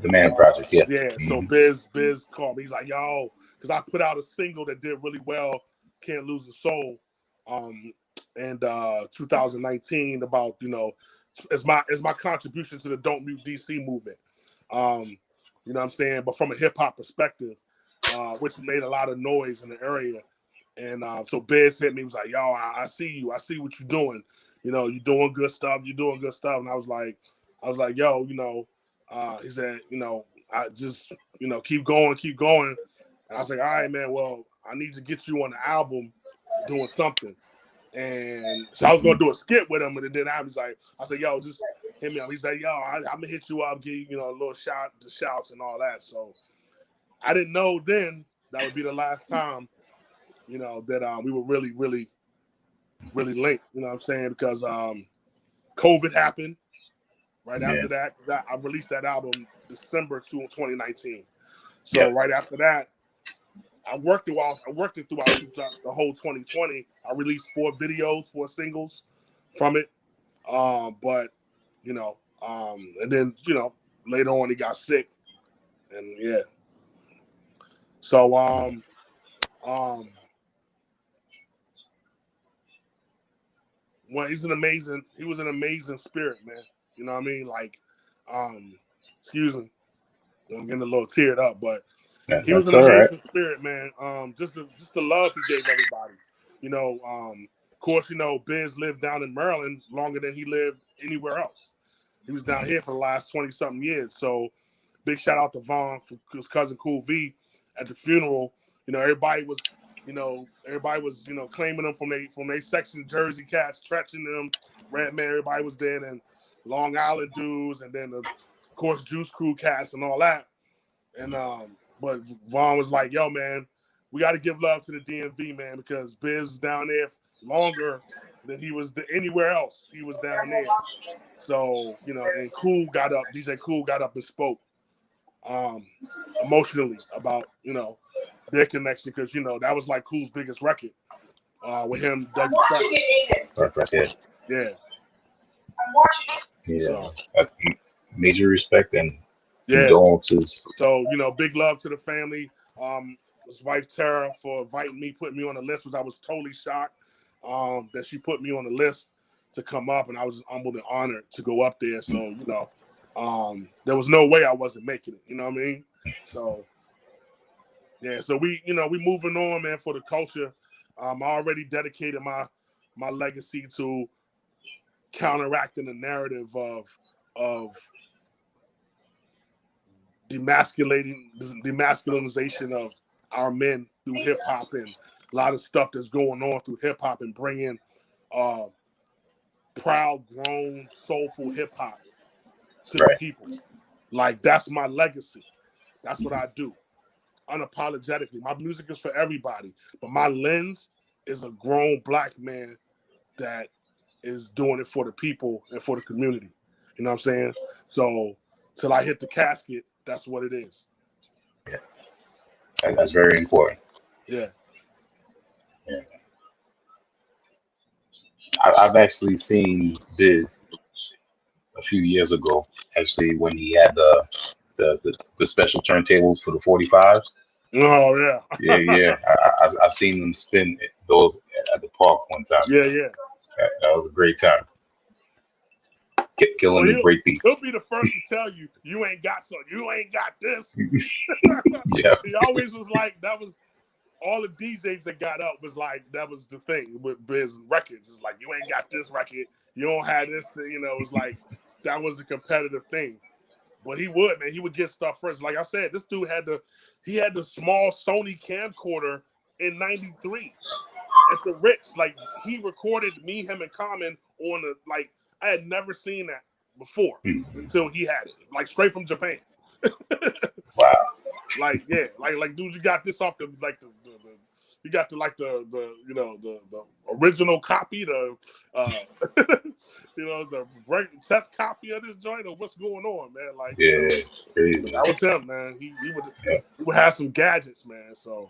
The Man Project, yeah. Yeah, so Biz called me. He's like, yo, because I put out a single that did really well, Can't Lose a Soul, in 2019, about, you know, as my contribution to the Don't Mute DC movement. You know what I'm saying? But from a hip hop perspective, which made a lot of noise in the area. And so Biz hit me, he was like, yo, I see you. I see what you're doing. you're doing good stuff. You're doing good stuff. And I was like, yo, he said, I just, keep going, keep going. And I was like, all right, man, well, I need to get you on the album doing something. And so I was going to do a skit with him. And then I said, yo, just hit me up. He's like, yo, I'm going to hit you up, give you, a little shouts and all that. So I didn't know then that would be the last time, that we were really, really, really linked, you know what I'm saying? Because COVID happened right after that. I released that album December 2019. So right after that, I worked it throughout the whole 2020. I released 4 videos, 4 singles from it. But, and then, later on he got sick. And yeah. So well, he was an amazing spirit, man. You know what I mean? Like, excuse me, I'm getting a little teared up, but he was an amazing spirit, man. Just the love he gave everybody. Of course, Biz lived down in Maryland longer than he lived anywhere else. He was down here for the last 20-something years. So big shout out to Vaughn for his cousin Cool V at the funeral. Everybody was claiming them from their section, Jersey cats, stretching them, Redman, everybody was there, and Long Island dudes, and then of course Juice Crew cats and all that. And but Vaughn was like, yo, man, we got to give love to the DMV, man, because Biz was down there longer than he was anywhere else. He was down there. So, and DJ Cool got up and spoke emotionally about, their connection, because, that was like Cool's biggest record with him, Dougie Fresh. Yeah. Yeah. So, major respect and condolences. So, big love to the family. His wife Tara for inviting me, putting me on the list, which I was totally shocked that she put me on the list to come up, and I was humbled and honored to go up there. So, there was no way I wasn't making it. You know what I mean? So, yeah. So we moving on, man, for the culture. I already dedicated my legacy to counteracting the narrative of demasculinization of our men through hip hop, and a lot of stuff that's going on through hip hop, and bringing proud, grown, soulful hip hop to the people. Like, that's my legacy. That's what I do, unapologetically. My music is for everybody, but my lens is a grown black man that is doing it for the people and for the community. You know what I'm saying? So till I hit the casket, that's what it is. Yeah. That's very important. Yeah. I've actually seen Biz a few years ago, actually, when he had the special turntables for the 45s. Oh, yeah. Yeah. I've seen them spin those at the park one time. Yeah. That was a great time. Killing the great beats. He'll be the first to tell you, you ain't got this. Yeah. He always was like, that was all the DJs that got up was like, that was the thing with Biz records. It's like, you ain't got this record, you don't have this thing, it was like, that was the competitive thing. But he would get stuff first. Like I said, this dude had the small Sony camcorder in '93 at the Ritz. Like, he recorded me, him, and Common on I had never seen that before until he had it, like straight from Japan. Wow. Like, yeah, like dude, you got this off the you got the original copy, the the test copy of this joint, or what's going on, man? Like, crazy. That was him, man. He would have some gadgets, man. So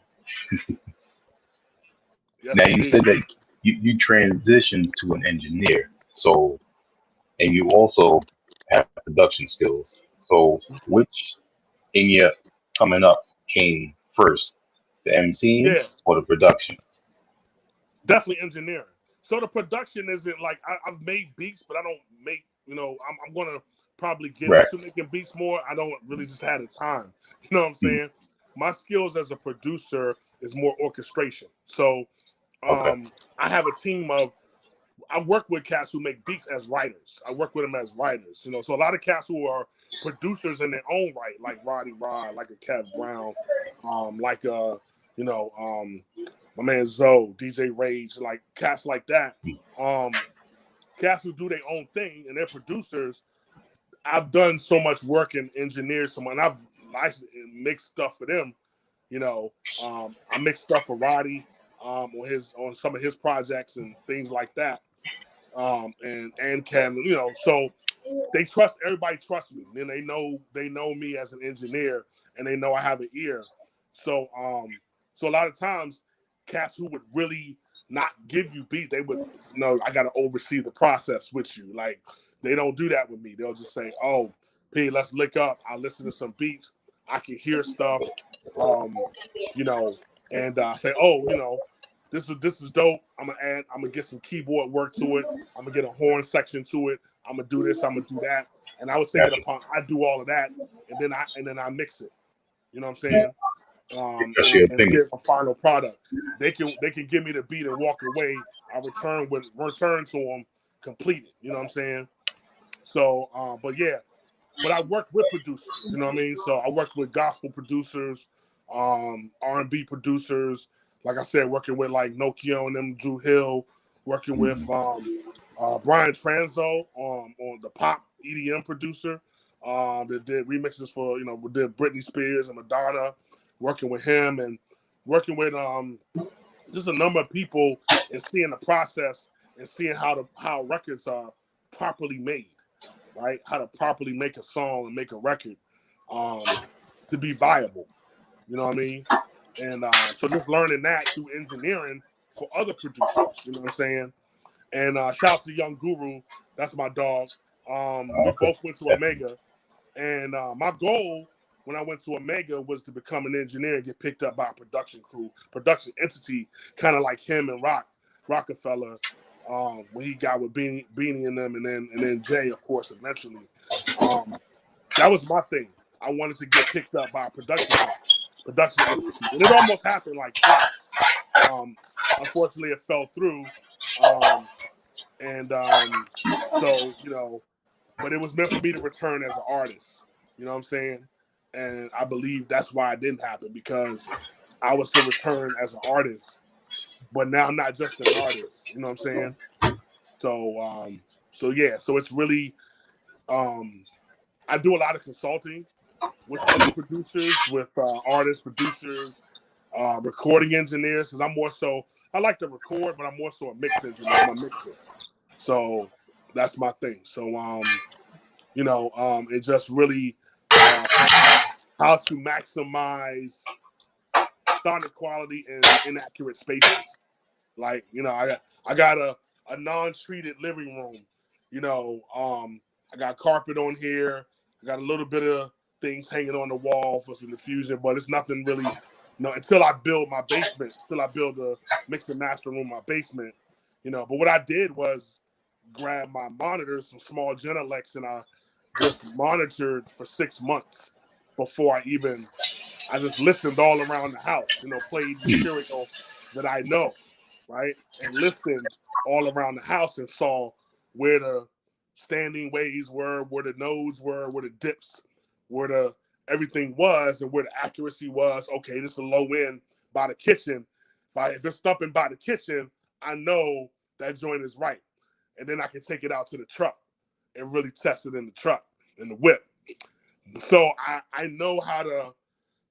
now you said that you transitioned to an engineer, so, and you also have production skills. So which in your coming up came first, the MCing or the production? Definitely engineering. So the production isn't like I've made beats, but I don't make. I'm gonna probably get into making beats more. I don't really just have the time. You know what I'm saying? My skills as a producer is more orchestration. So I have a team of I work with cats who make beats as writers. I work with them as writers, so a lot of cats who are producers in their own right, like Roddy Rod, like a Kev Brown, like my man Zoe, DJ Rage, like cats like that. Cats who do their own thing and they're producers. I've done so much work in engineers, and I've mixed stuff for them. I mixed stuff for Roddy on some of his projects and things like that. And Cam, so everybody trusts me. And they know me as an engineer, and they know I have an ear. So a lot of times cats who would really not give you beat, they would I gotta oversee the process with you. Like, they don't do that with me. They'll just say, "Oh, P, let's lick up. I'll listen to some beats. I can hear stuff, and say, oh, this is dope. I'm gonna get some keyboard work to it. I'm gonna get a horn section to it. I'm gonna do this. I'm gonna do that." And I would take it upon. I do all of that, and then I mix it. You know what I'm saying? And get a final product. They can give me the beat and walk away. I return to them completed. You know what I'm saying? So, but I worked with producers. You know what I mean? So I worked with gospel producers, R&B producers. Like I said, working with like Nokio and them, Drew Hill. Working with Brian Tranzo on the pop EDM producer. That did remixes for we did Britney Spears and Madonna. Working with him and working with just a number of people and seeing the process and seeing how records are properly made, right? How to properly make a song and make a record to be viable. You know what I mean? And so just learning that through engineering for other producers. You know what I'm saying? And shout out to Young Guru. That's my dog. We both went to Omega. And my goal when I went to Omega was to become an engineer and get picked up by a production production entity, kind of like him and Rockefeller, when he got with Beanie and them, and then Jay, of course, eventually. That was my thing. I wanted to get picked up by a production entity, and it almost happened like twice. Unfortunately, it fell through, so but it was meant for me to return as an artist. You know what I'm saying? And I believe that's why it didn't happen, because I was to return as an artist, but now I'm not just an artist. You know what I'm saying? So it's really, I do a lot of consulting with other producers, with artists, producers, recording engineers, because I like to record, but I'm more so a mix engineer. I'm a mixer. So that's my thing. So, it just really how to maximize sonic quality in inaccurate spaces. Like, I got a non-treated living room. I got carpet on here. I got a little bit of things hanging on the wall for some diffusion, but it's nothing really, until I build my basement, until I build a mix and master room in my basement, But what I did was grab my monitors, some small Genelecs, and I just monitored for 6 months before I just listened all around the house, played material that I know, right? And listened all around the house and saw where the standing waves were, where the nodes were, where the dips, where everything was, and where the accuracy was. Okay, this is the low end by the kitchen. If it's thumping by the kitchen, I know that joint is right. And then I can take it out to the truck and really test it in the truck, in the whip. So I know how to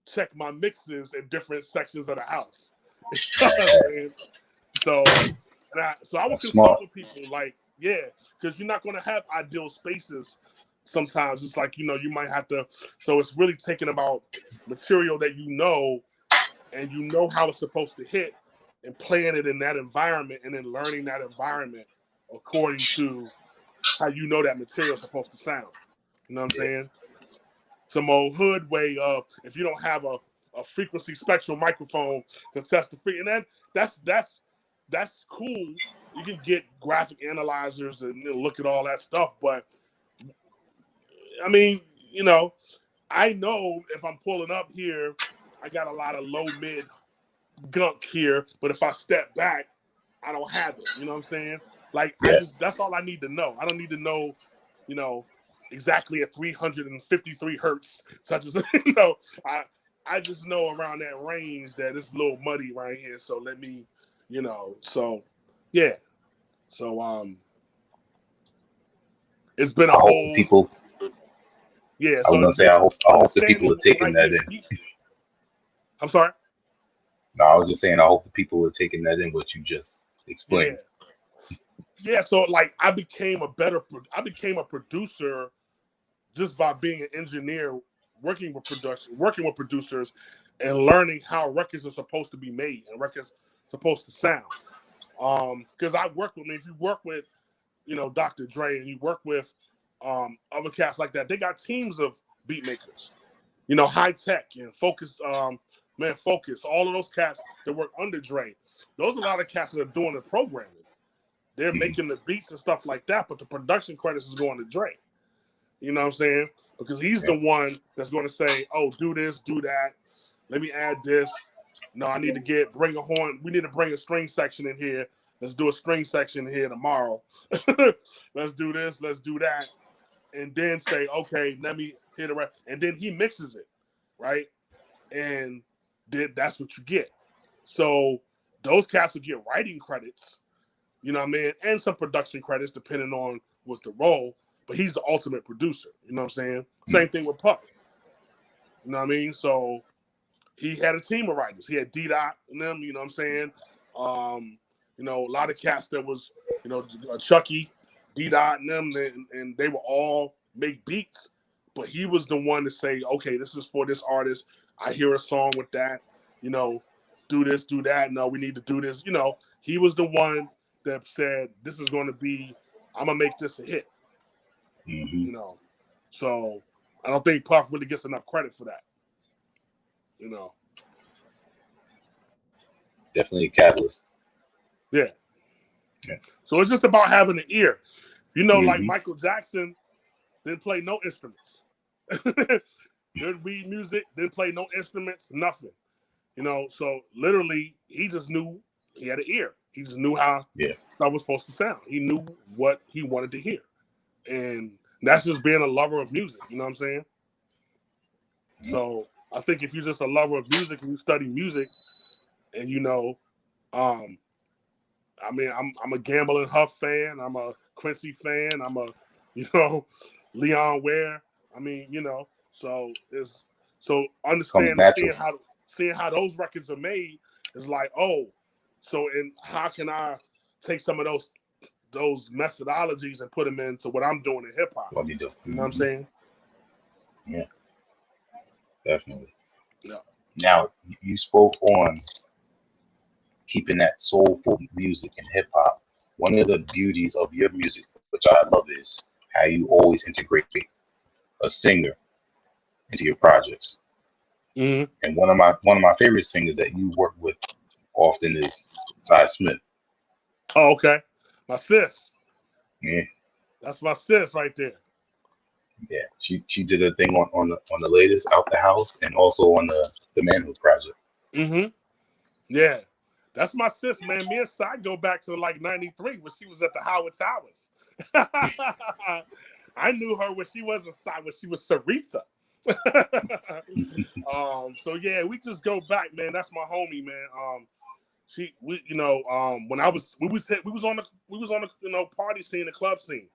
check my mixes in different sections of the house. You know what I mean? So I will consult with people, because you're not going to have ideal spaces. Sometimes it's like, you might have to. So it's really taking about material that and how it's supposed to hit, and playing it in that environment, and then learning that environment according to how that material is supposed to sound. You know what I'm saying? Some old hood way of, if you don't have a frequency spectral microphone to test the free, and then that's cool. You can get graphic analyzers and look at all that stuff, but I mean, I know if I'm pulling up here, I got a lot of low mid gunk here, but if I step back, I don't have it. You know what I'm saying? Like Yeah. that's all I need to know. I don't need to know, exactly at 353 hertz, such as I just know around that range that it's a little muddy right here. So let me, so yeah. So it's been a I hope the whole people. yeah. I was So gonna say I hope the people understanding are when taking I that hear in. beat, I'm sorry. No, I was just saying I hope the people are taking that in what you just Yeah. explained. Yeah. So like I became a producer just by being an engineer, working with production, working with producers, and learning how records are supposed to be made and records supposed to sound. Because I work with, if you work with, Dr. Dre, and you work with other cats like that, they got teams of beat makers. High Tech and Focus, Focus, all of those cats that work under Dre. Those are a lot of cats that are doing the programming. They're Mhm. making the beats and stuff like that, but the production credits is going to Dre. You know what I'm saying? Because he's Yeah. the one that's going to say, "Oh, do this, do that. Let me add this. No, I need to bring a horn. We need to bring a string section in here. Let's do a string section here tomorrow. Let's do this. Let's do that." And then say, "Okay, let me hit it right." And then he mixes it, right? And then that's what you get. So those cats will get writing credits, you know what I mean, and some production credits depending on what the role. But he's the ultimate producer. You know what I'm saying? Mm. Same thing with Puff. You know what I mean? So he had a team of writers. He had D Dot and them. You know what I'm saying? A lot of cats that was, Chucky, D Dot and them, and they were all make beats. But he was the one to say, okay, this is for this artist. I hear a song with that. You know, do this, do that. No, we need to do this. He was the one that said, this is going to be, I'm gonna make this a hit. Mm-hmm. So I don't think Puff really gets enough credit for that. Definitely a catalyst. Yeah. Yeah. So it's just about having an ear. Like Mm-hmm. Michael Jackson didn't play no instruments. Didn't read music, didn't play no instruments, nothing. So literally he just knew he had an ear. He just knew how Yeah. stuff was supposed to sound. He knew what he wanted to hear. And that's just being a lover of music, you know what I'm saying? Mm-hmm. So I think if you're just a lover of music and you study music and I'm a Gamble and Huff fan. I'm a Quincy fan. I'm a, Leon Ware. So Comes understanding, natural. seeing how those records are made is like, oh, and how can I take some of those methodologies and put them into what I'm doing in hip hop? What you do. You know what I'm Mm-hmm. saying? Yeah, definitely. Yeah. Now, you spoke on keeping that soulful music and hip hop. One of the beauties of your music, which I love, is how you always integrate a singer into your projects. Mm-hmm. And one of my favorite singers that you work with often is Cy Smith. Oh, okay. My sis. Yeah, That's my sis right there. yeah. She did a thing on the latest Out the House and also on the Manhood Project. Mm-hmm. Yeah. That's my sis, man. Me and Cy go back to like '93 when she was at the Howard Towers. I knew her when she was when she was Saritha. So yeah, we just go back, man. That's my homie, man. When we was on the party scene, the club scene.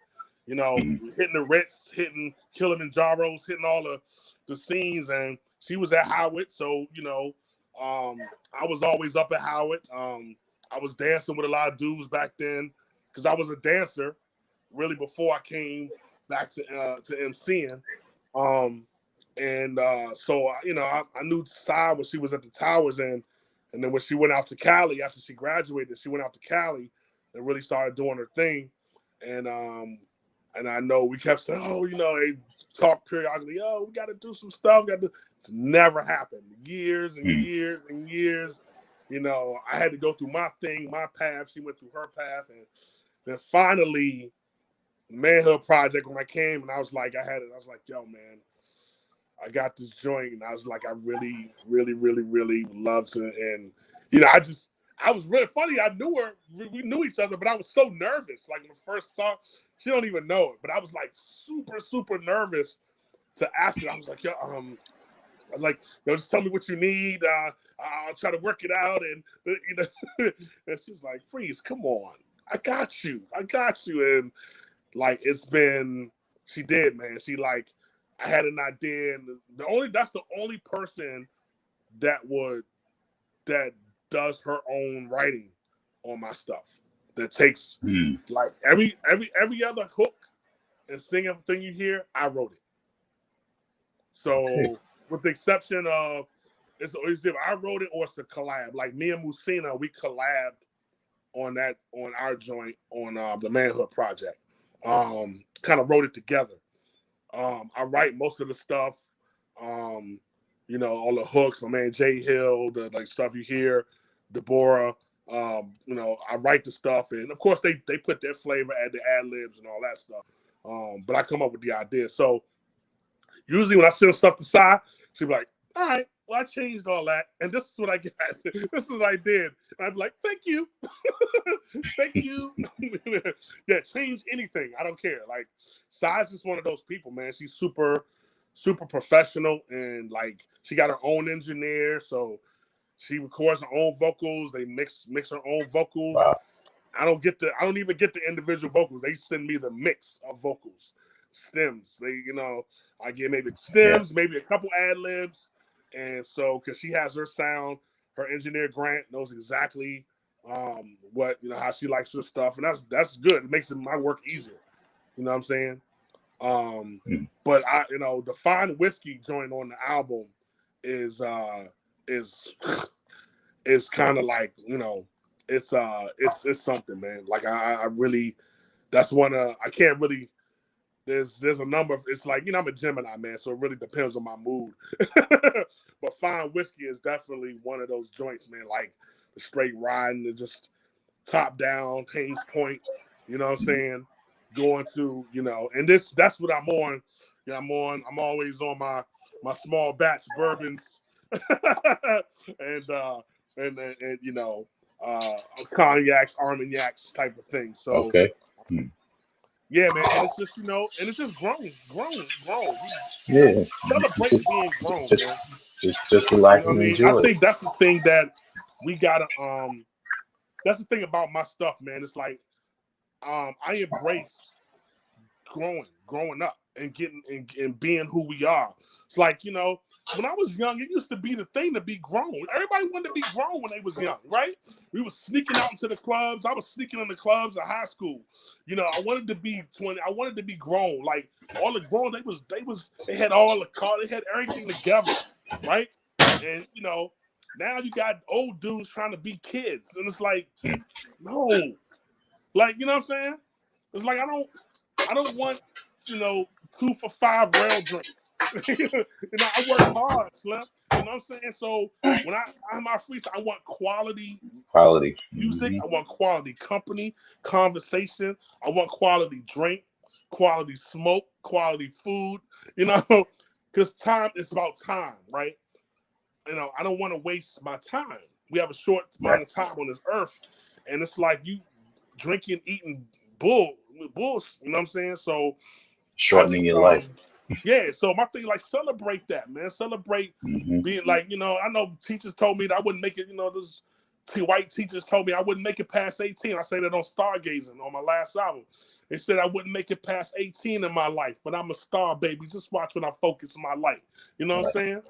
Mhm. Hitting the Ritz, hitting Kilimanjaros, hitting all the scenes, and she was at Howard, so I was always up at Howard. I was dancing with a lot of dudes back then because I was a dancer really before I came back to MCing. I knew Cy when she was at the Towers, and then when she went out to Cali after she graduated, she went out to Cali and really started doing her thing. And I know we kept saying, oh, they talk periodically, oh, we got to do some stuff. It's never happened. Years and Mhm. years and years. I had to go through my thing, my path. She went through her path. And then finally, Manhood Project, when I came and I was like, I was like, yo, man, I got this joint. And I was like, I really, really, really, really love to. And, I was really funny. I knew her. We knew each other, but I was so nervous. Like, when the first talk, she don't even know it, but I was like super, super nervous to ask her. I was like, yo, just tell me what you need. I'll try to work it out. And, and she was like, Freeze, come on. I got you. And like, she did, man. She like, I had an idea. And that's the only person that does her own writing on my stuff. That takes like every other hook and singing thing you hear, I wrote it. So with the exception of it's either I wrote it or it's a collab. Like me and Musina, we collabed on our joint on the Manhood Project. Kind of wrote it together. I write most of the stuff. All the hooks, my man Jay Hill, the like stuff you hear, Deborah. I write the stuff, and of course they put their flavor, add the ad libs and all that stuff. But I come up with the idea. So usually when I send stuff to Sai, she'll be like, all right, well, I changed all that, and this is what I got. This is what I did. And I'd be like, thank you. Thank you. Yeah, change anything. I don't care. Like, Sai's just one of those people, man. She's super, super professional, and like she got her own engineer, so she records her own vocals. They mix her own vocals. Wow. I don't even get the individual vocals. They send me the mix of vocals, stems. I get maybe stems, maybe a couple ad libs, and so because she has her sound, her engineer Grant knows exactly what how she likes her stuff, and that's good. It makes my work easier. You know what I'm saying? But the Fine Whiskey joint on the album is kind of like it's something, man. Like I really, that's one I can't really. There's a number of, it's like, I'm a Gemini, man, so it really depends on my mood. But Fine Whiskey is definitely one of those joints, man, like the straight riding and just top down, Haynes Point, you know what I'm saying? Going to, and that's what I'm on. I'm always on my small batch bourbons and cognacs, armagnacs type of thing. So okay. Yeah, man, and it's just and it's just grown. Yeah. Celebrate being grown, man. Just relax and I enjoy it. think that's the thing that we gotta. That's the thing about my stuff, man. It's like I embrace growing up, and getting and being who we are. It's like when I was young, it used to be the thing to be grown. Everybody wanted to be grown when they was young, right? We was sneaking out into the clubs. I was sneaking in the clubs in high school. I wanted to be 20. I wanted to be grown. Like all the grown, they had all the car, they had everything together, right? And now you got old dudes trying to be kids, and it's like, no, like what I'm saying? It's like I don't want 2 for $5 rail drinks. I work hard, Slim. You know what I'm saying? So when I'm my free time, I want quality music. I want quality company, conversation. I want quality drink, quality smoke, quality food. Because time is about time, right? I don't want to waste my time. We have a short amount of time on this earth, and it's like you drinking, eating bulls. You know what I'm saying? So shortening your life. Yeah, so my thing, like, celebrate that, man. Celebrate being like, I know teachers told me that I wouldn't make it, those white teachers told me I wouldn't make it past 18. I say that on Stargazing on my last album. They said I wouldn't make it past 18 in my life, but I'm a star, baby. Just watch when I focus on my life. You know what I'm saying?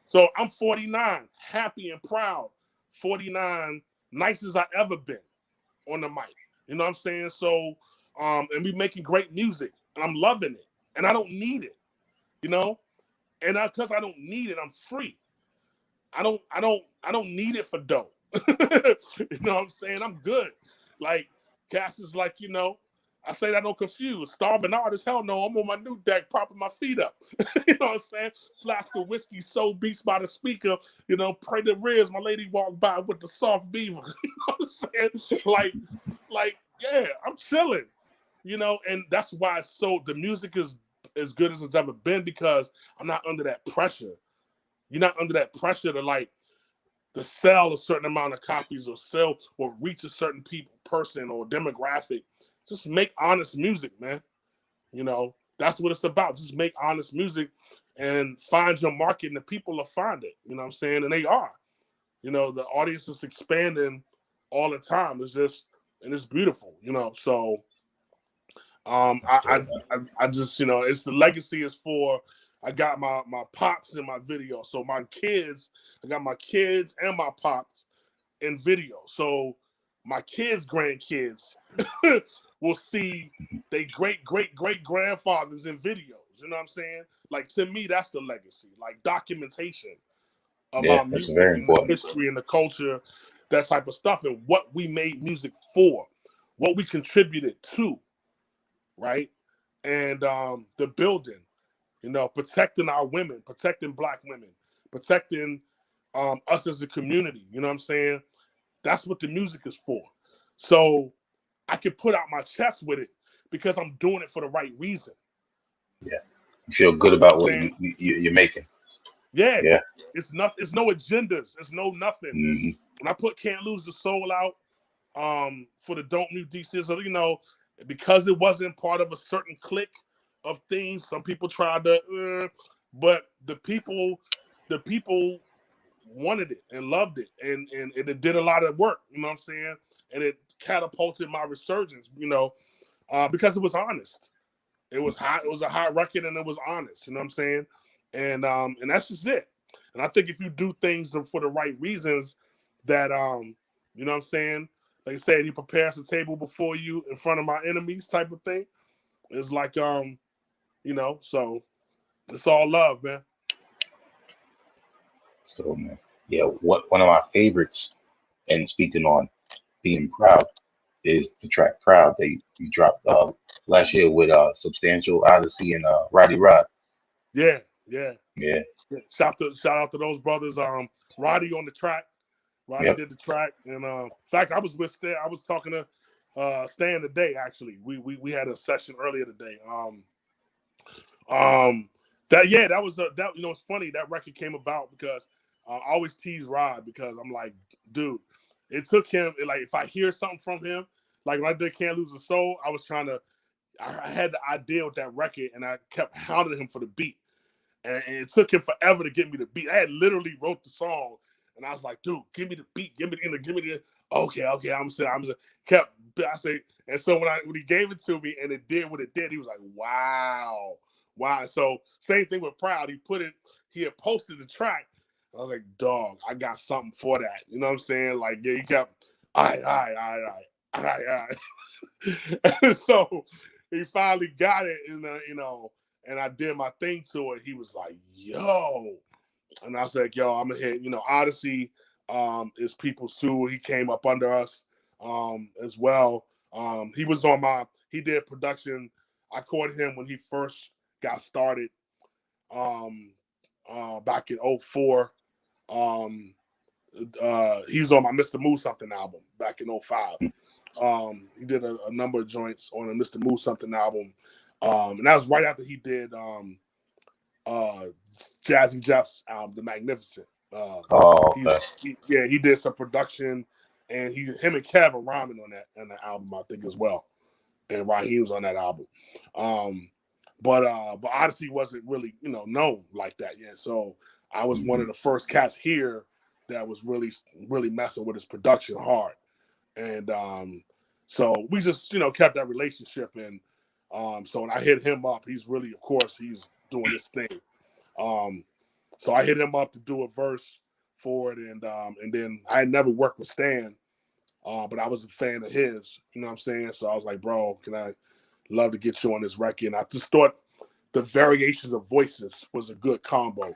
So I'm 49, happy and proud. 49, nice as I ever been on the mic. You know what I'm saying? So, and we making great music, and I'm loving it, and I don't need it. And because I don't need it, I'm free. I don't need it for dough. You know what I'm saying? I'm good. Like Cass is like, I say that don't confuse. Starving artist, hell no. I'm on my new deck, propping my feet up. You know what I'm saying? Flask of whiskey, soul beats by the speaker. Pray the Riz. My lady walked by with the soft beaver. You know what I'm saying? Like, yeah, I'm chilling. And that's why the music is as good as it's ever been, because I'm not under that pressure. You're not under that pressure to like, to sell a certain amount of copies or sell or reach a certain person or demographic. Just make honest music, man. You know, that's what it's about. Just make honest music and find your market, and the people will find it. You know what I'm saying? And they are. You know, the audience is expanding all the time. It's just, and it's beautiful. You know, so I just, you know, it's the legacy is for. I got my pops in my video, so my kids. I got my kids and my pops in video. So my kids' grandkids will see they great grandfathers in videos. You know what I'm saying? Like, to me, that's the legacy. Like, documentation of Yeah, our that's music very and the important. history and the culture, that type of stuff, and what we made music for, what we contributed to, right? And the building, you know, protecting our women, protecting Black women, protecting us as a community. You know what I'm saying? That's what the music is for. So I can put out my chest with it because I'm doing it for the right reason. Yeah, you feel good You know what about I'm what saying? you're making. Yeah. Yeah. It's nothing. It's no agendas. It's no nothing. Hmm. When I put "Can't Lose the Soul" out for the Don't Mute DC, so, you know, because it wasn't part of a certain clique of things. Some people tried to, but the people wanted it and loved it, and it did a lot of work. You know what I'm saying? And it catapulted my resurgence. You know, because it was honest. It was hot. It was a hot record, and it was honest. You know what I'm saying? And that's just it. And I think if you do things for the right reasons, that you know what I'm saying? Like I said, he prepares the table before you in front of my enemies, type of thing. It's like you know, so it's all love, man. So man, yeah, what one of my favorites, and speaking on being proud, is the track "Proud" that you dropped last year with Substantial Odyssey and Roddy Rod. Yeah, yeah. Yeah. Yeah. Shout out to those brothers. Roddy on the track. Roddy Yep. did the track, and in fact, I was with Stan. I was talking to Stan today. Actually, we had a session earlier today. That yeah, that was that. You know, it's funny that record came about because I always tease Rod because I'm like, dude, it took him like if I hear something from him, like when I did "Can't Lose a Soul," I was trying to. I had the idea with that record, and I kept hounding him for the beat. And it took him forever to get me the beat. I had literally wrote the song, and I was like, "Dude, give me the beat, give me the." Okay, I'm saying, kept. I say, and so when he gave it to me and it did what it did, he was like, "Wow, wow." So same thing with "Proud." He had posted the track. I was like, "Dog, I got something for that." You know what I'm saying? Like, yeah, he kept, all right. And so he finally got it, and you know, and I did my thing to it. He was like, "Yo," and I was like, "Yo, I'm gonna hit." You know, Odyssey is People's Tool. He came up under us as well. He was on He did production. I caught him when he first got started back in '04. Um, he was on my Mr. Move Something album back in '05. He did a number of joints on a Mr. Move Something album. And that was right after he did uh, Jazzy Jeff's album, The Magnificent. Oh, okay. He did some production, and him and Kev are rhyming on that album, I think, as well. And Raheem's on that album. But Odyssey wasn't really, you know, known like that yet. So I was one Hmm. of the first cats here that was really messing with his production hard. And so we just, you know, kept that relationship. And so when I hit him up, he's really, of course, he's doing this thing. Um, so I hit him up to do a verse for it, and then I had never worked with Stan, but I was a fan of his. You know what I'm saying? So I was like, bro, can I love to get you on this record? And I just thought the variations of voices was a good combo.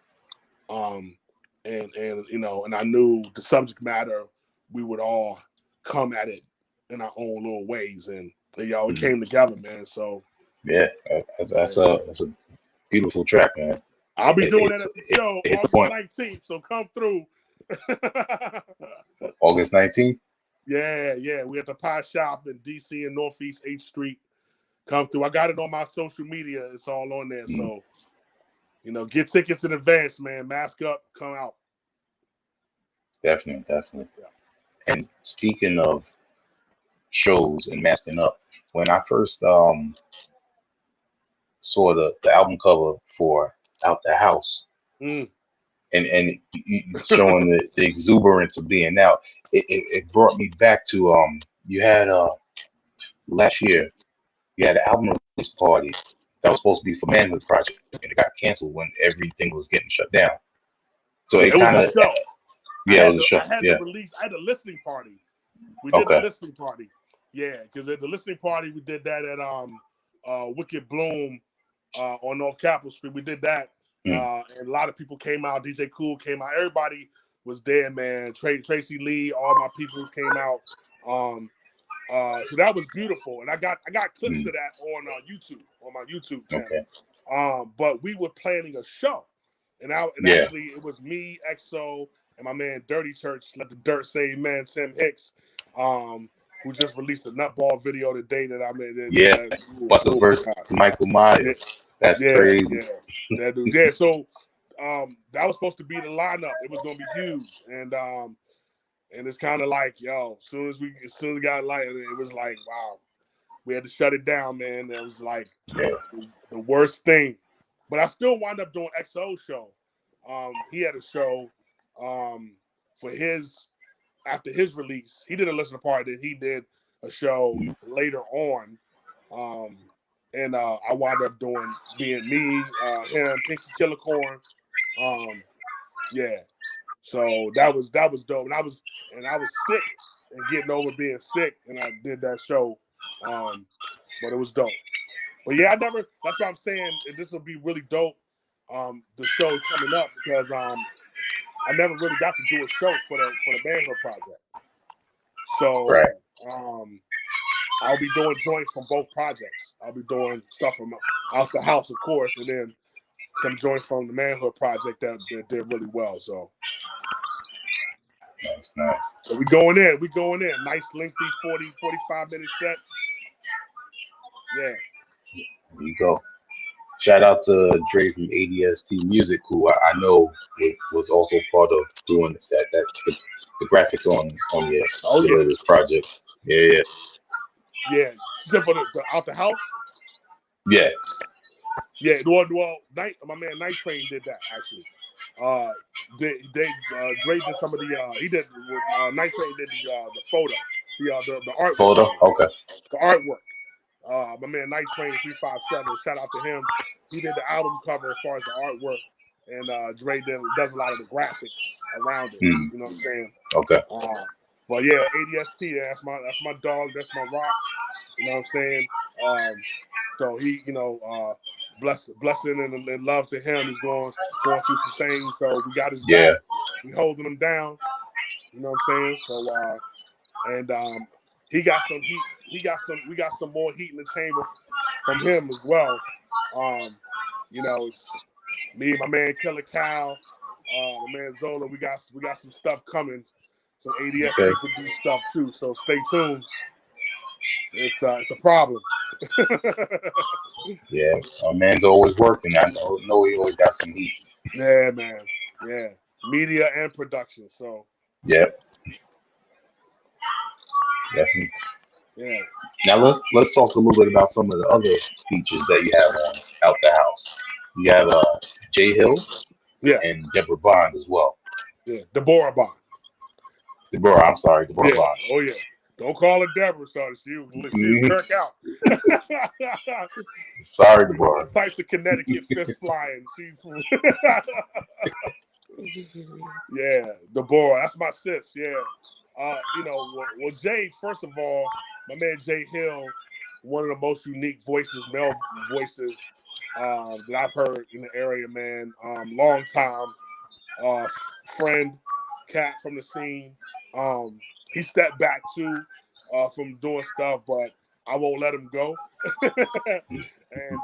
Um, and you know, and I knew the subject matter, we would all come at it in our own little ways, and y'all, it Hmm. came together, man. So Yeah, yeah. that's a beautiful track, man. I'll be doing that It's at the show it's a August point. 19th, so come through. August 19th. Yeah, we at the Pie Shop in DC and Northeast 8th Street. Come through. I got it on my social media. It's all on there. Mm. So, you know, get tickets in advance, man. Mask up, come out. Definitely. Yeah. And speaking of shows and masking up, when I first saw the album cover for Out the House, Mm. and showing the exuberance of being out, it brought me back to you had last year you had an album release party that was supposed to be for Manhood Project, and it got canceled when everything was getting shut down. So Yeah, it it was kind a of, show. yeah, it was a show. I had the Yeah. release. I had a listening party. We did the Okay. listening party. Yeah, because at the listening party we did that at Wicked Bloom on North Capitol Street. We did that, Mm, and a lot of people came out. DJ Cool came out. Everybody was there, man. Tracy Lee, all my peoples came out. So that was beautiful, and I got clips mm, of that on YouTube on my YouTube channel. okay. But we were planning a show, and Yeah. actually it was me, EXO, and my man Dirty Church, Let the Dirt Say Amen, Tim Hicks, who just released a nutball video today that I made. Yeah. What's the Oh my verse? god, Michael yeah, Myers. That's crazy. yeah, that dude, yeah. So that was supposed to be the lineup. It was gonna be huge, and it's kind of like, yo, as soon as we got light, it was like, wow, we had to shut it down, man. It was like Yeah. the worst thing. But I still wound up doing XO show. He had a show for his after his release. He did a listener party. Then he did a show Mm, later on. Um, and I wound up being me, him, Pinky Killer Corn. Um, yeah. So that was dope. And I was sick and getting over being sick, and I did that show. But it was dope. But yeah, that's what I'm saying. This will be really dope. The show coming up because I never really got to do a show for the Manhood Project. So right. I'll be doing joints from both projects. I'll be doing stuff from Out the House, of course, and then some joints from the Manhood Project that did really well. So Nice. we going in. We going in. Nice lengthy 45 minute set. Yeah. There you go. Shout out to Dre from ADST Music, who I know was also part of doing the graphics on Oh your yeah. latest project. Yeah. Yeah. Except for the Out the House. Yeah. Yeah. Well, my man Night Train did that actually. Dre did some of the he did Night Train did the photo, the artwork, Photo. Okay. the artwork. My man Night Train 357. Shout out to him. He did the album cover as far as the artwork, and Dre does a lot of the graphics around it. Mm, You know what I'm saying? okay. But yeah, ADST. That's my dog. That's my rock. You know what I'm saying? So he, blessing and love to him. He's going through some things. So we got his Yeah. back. We holding him down. You know what I'm saying? So and he got some heat. We got some more heat in the chamber from him as well. It's me, my man Killer Cal, my man Zola. We got some stuff coming. Some Okay. ADST produced stuff too. So stay tuned. It's a problem. Yeah. My man's always working. I know he always got some heat. Yeah, man. Yeah. Media and production. So Yeah. Definitely. yeah. Now let's talk a little bit about some of the other features that you have on Out the House. You have Jay Hill Yeah. and Deborah Bond as well. Yeah. Deborah Bond. Deborah Yeah. Bond. Oh yeah. Don't call her Deborah, son. She'll kirk out. Sorry, We all Deborah. types of Connecticut fist flying. Yeah, Deborah. That's my sis. Yeah. Well, Jay. First of all, my man Jay Hill, one of the most unique voices, male voices that I've heard in the area. Man, long time friend, cat from the scene. He stepped back too from doing stuff, but I won't let him go. and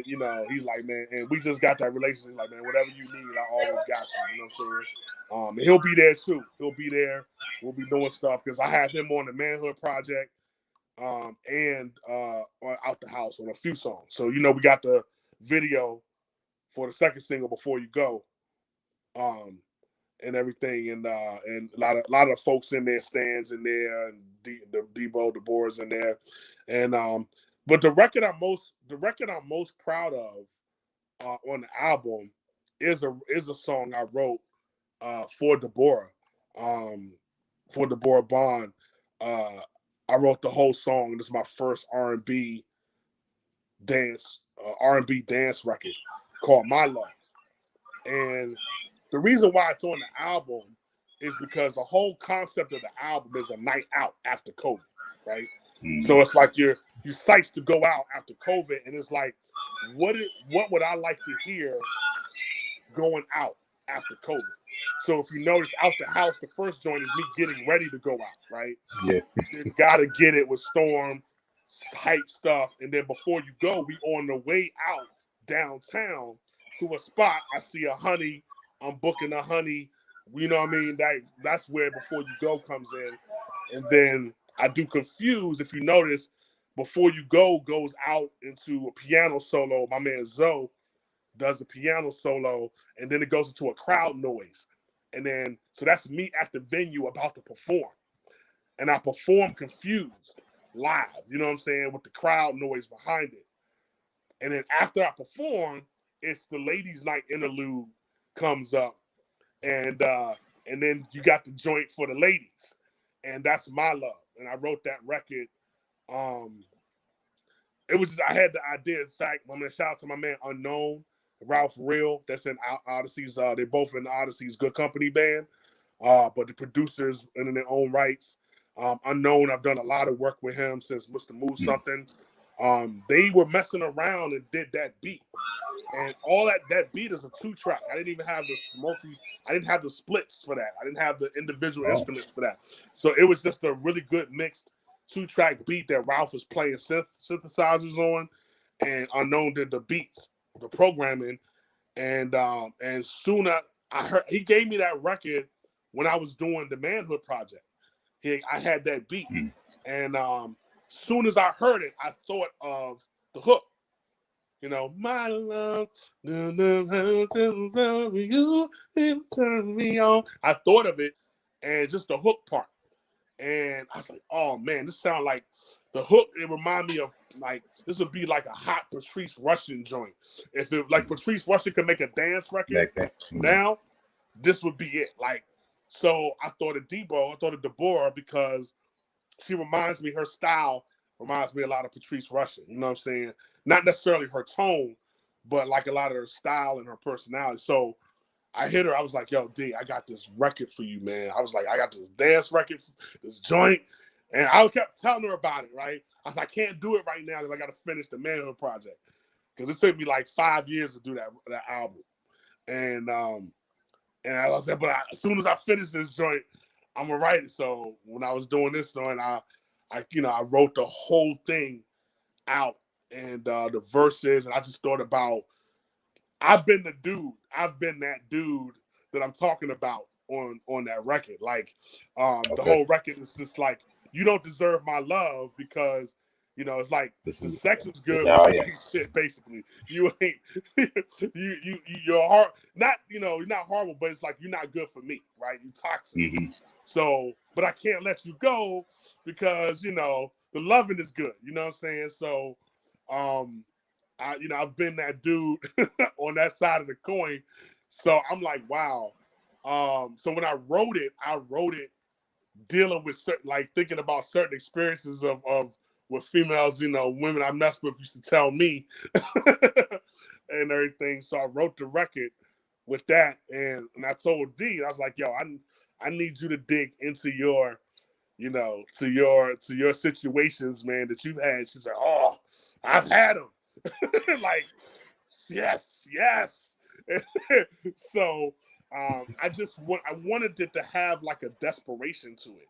he's like, man, and we just got that relationship. He's like, man, whatever you need, I always got you. You know what I'm saying? And he'll be there too. He'll be there. We'll be doing stuff because I have him on the Manhood Project and on Out the House on a few songs. So we got the video for the second single, Before You Go. and everything, and a lot of folks in there, stands in there, and Debo, the boards in there, and but the record I'm most proud of on the album is a song I wrote for Deborah, um, for Deborah Bond. Uh, I wrote the whole song. This is my first R&B dance record called My Love. And the reason why it's on the album is because the whole concept of the album is a night out after COVID, right? So it's like you're psyched to go out after COVID, and it's like, what would I like to hear going out after COVID? So if you notice, Out the House, the first joint is me getting ready to go out, right? Yeah. You gotta get it with Storm, hype stuff, and then before you go, we on the way out downtown to a spot. I see a honey. I'm booking a honey. You know what I mean? That's where Before You Go comes in, and then I do Confused. If you notice, Before You Go goes out into a piano solo. My man Zoe does the piano solo, and then it goes into a crowd noise, and then so that's me at the venue about to perform, and I perform Confused live. You know what I'm saying, with the crowd noise behind it. And then after I perform, it's the ladies' night interlude comes up, and then you got the joint for the ladies, and that's My Love. And I wrote that record. Um, it was just, I had the idea. In fact, I'm gonna shout out to my man Unknown, Ralph Real. That's in Odyssey's. They're both in Odyssey's Good Company band. But the producers in their own rights. Unknown, I've done a lot of work with him since Mr. Move Something. They were messing around and did that beat. And all that beat is a 2-track. I didn't even have I didn't have the splits for that. I didn't have the individual instruments for that. So it was just a really good mixed 2-track beat that Ralph was playing synthesizers on, and Unknown did the beats, the programming. And soon I heard, he gave me that record when I was doing the Manhood Project. I had that beat, and soon as I heard it, I thought of the hook. You know, my love, you turn me on. I thought of it, and just the hook part, and I was like, oh man, this sounds like the hook. It reminded me of, like, this would be like a hot Patrice Rushen joint. If it, like, Patrice Rushen could make a dance record now, this would be it. Like, so I thought of Debo, I thought of Deborah, because she reminds me, her style reminds me a lot of Patrice Rushen. You know what I'm saying? Not necessarily her tone, but like a lot of her style and her personality. So I hit her. I was like, yo, D, I got this record for you, man. I was like, I got this dance record, this joint. And I kept telling her about it, right? I was like, I can't do it right now because I got to finish the Manhood Project. Because it took me like 5 years to do that album. And I was like, but as soon as I finish this joint, I'm gonna write it. So when I was doing this joint, I wrote the whole thing out, and the verses, and I just thought about, I've been that dude that I'm talking about on that record. Like, the whole record is just like, you don't deserve my love because, it's like the sex was good, but you ain't shit. Basically, you ain't you're hard. Not, you're not horrible, but it's like, you're not good for me, right? You toxic. So, but I can't let you go because the loving is good. You know what I'm saying? So, I've been that dude on that side of the coin. So I'm like, wow. So when I wrote it dealing with certain, like, thinking about certain experiences of what females, women I messed with used to tell me and everything. So I wrote the record with that, and I told D, I was like, yo, I need you to dig into your, to your situations, man, that you've had. She's like, oh, I've had them. Like, yes. So I wanted it to have like a desperation to it.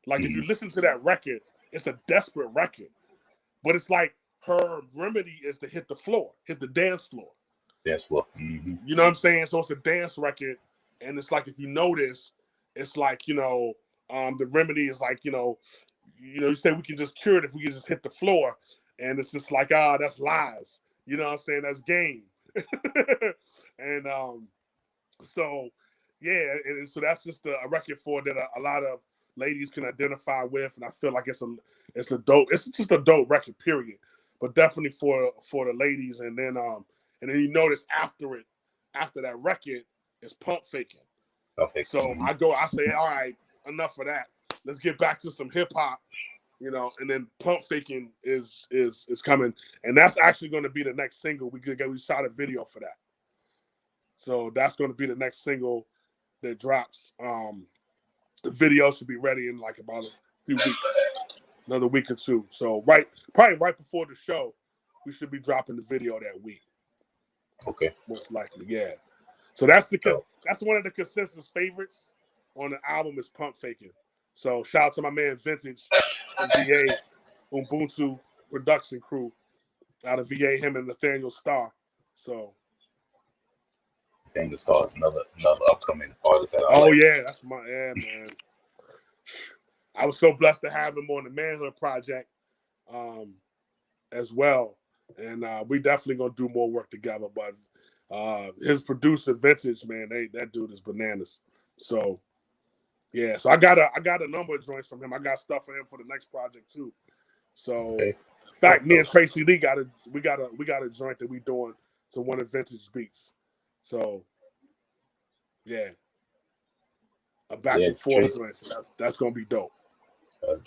Like, if you listen to that record, it's a desperate record, but it's like her remedy is to hit the dance floor. That's what. You know what I'm saying? So it's a dance record, and it's like, if you notice, it's like, the remedy is like, you say we can just cure it if we can just hit the floor, and it's just like, that's lies. You know what I'm saying? That's game. And so Yeah, and so that's just a record for that a lot of ladies can identify with, and I feel like it's a dope. It's just a dope record, period. But definitely for the ladies, and then you notice after that record, is Pump Faking. Okay. So I say, all right, enough of that. Let's get back to some hip hop, and then Pump Faking is coming, and that's actually going to be the next single. We shot a video for that, so that's going to be the next single that drops. The video should be ready in like about a few weeks, another week or two. So probably right before the show, we should be dropping the video that week. Okay. Most likely, yeah. So that's So, that's one of the consensus favorites on the album is Pump Faking. So shout out to my man Vintage and VA Ubuntu production crew out of VA, him and Nathaniel Starr. So Nathaniel Starr is another upcoming artist that I oh like. yeah, that's man. I was so blessed to have him on the Manhood Project as well. And we definitely gonna do more work together. But his producer, Vintage, man, that dude is bananas. So yeah, so I got a number of joints from him. I got stuff for him for the next project too. So Okay. in fact, me and Tracy Lee got a joint that we doing to one of Vintage beats. So yeah. A back and forth joint. So that's gonna be dope.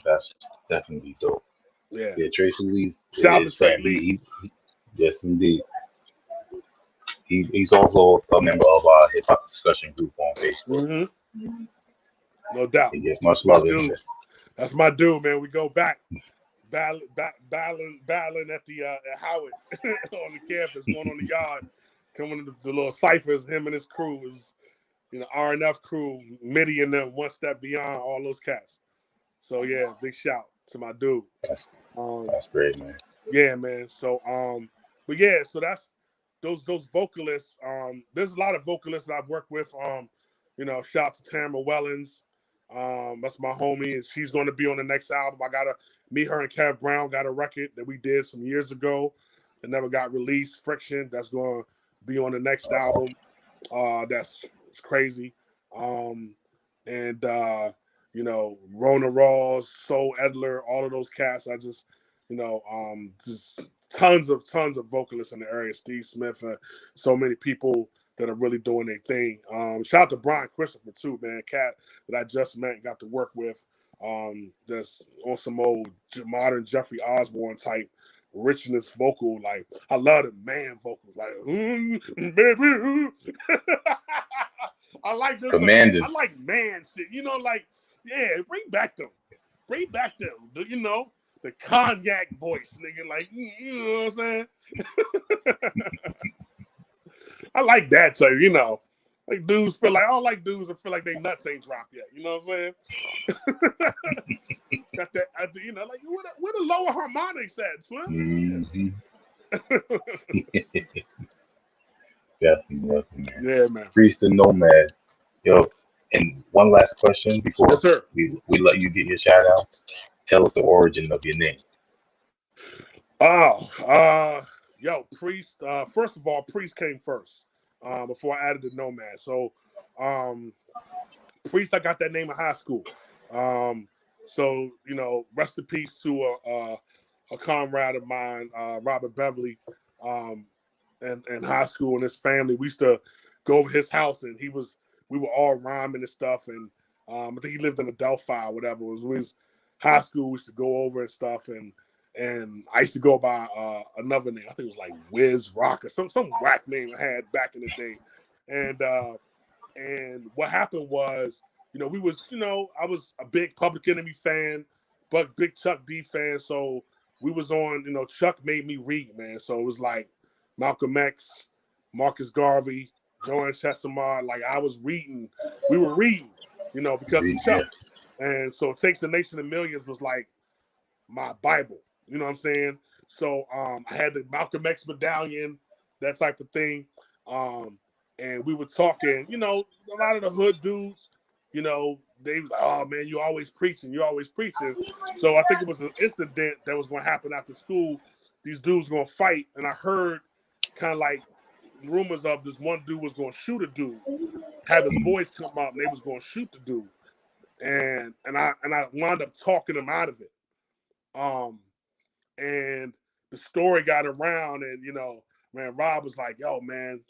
That's definitely dope. Yeah. Yeah, Tracy Lee's Shout out to is Trey fam. Lee. Yes, indeed. He's also a member of our hip hop discussion group on Facebook. Mm-hmm. No doubt. He gets much love in there. That's my dude, man. We go back battling at the at Howard on the campus, going on the yard, coming to the little ciphers. Him and his crew is, RNF crew, Mitty and them, one step beyond all those cats. So yeah, big shout to my dude. That's great, man. Yeah, man. So but yeah, so that's those vocalists. There's a lot of vocalists that I've worked with. Shout out to Tamara Wellens. That's my homie, and she's going to be on the next album. I gotta meet her and Kev Brown got a record that we did some years ago that never got released. Friction, that's going to be on the next album. It's crazy. And Rona Rawls, Soul Edler, all of those cats. I just, just tons of vocalists in the area. Steve Smith, so many people that are really doing their thing. Shout out to Brian Christopher too, man. Cat that I just met and got to work with. That's on some old modern Jeffrey Osborne type richness vocal. Like I love the man vocals. Like baby. I like this. Commanders. I like man shit. Bring back them. The cognac voice, nigga. Like, you know what I'm saying? I like that, so like dudes feel like I don't like dudes that feel like they nuts ain't dropped yet. You know what I'm saying? Got that, like where the lower harmonics at, Slim? Mm-hmm. Definitely, man. Yeah, man. Priest and Nomad. Yo, and one last question before yes, sir. we let you get your shout outs. Tell us the origin of your name. Priest. First of all, Priest came first before I added the Nomad. So, Priest, I got that name in high school. So rest in peace to a comrade of mine, Robert Beverly, in high school, and his family. We used to go over his house, and we were all rhyming and stuff. And I think he lived in Adelphi or whatever. It was high school. We used to go over and stuff, and I used to go by another name. I think it was like Wiz Rock or some whack name I had back in the day. And what happened was, I was a big Public Enemy fan, but big Chuck D fan. So we was on, Chuck made me read, man. So it was like Malcolm X, Marcus Garvey, Joan Chesimard. Like we were reading, because of Chuck. And so It Takes a Nation of Millions was like my Bible. You know what I'm saying? So I had the Malcolm X medallion, that type of thing. And we were talking, a lot of the hood dudes, they was like, oh man, you're always preaching. So I think it was an incident that was going to happen after school. These dudes were going to fight. And I heard kind of like rumors of this one dude was going to shoot a dude, have his boys come out and they was going to shoot the dude, and I wound up talking him out of it. And the story got around, and man, Rob was like, "Yo, man,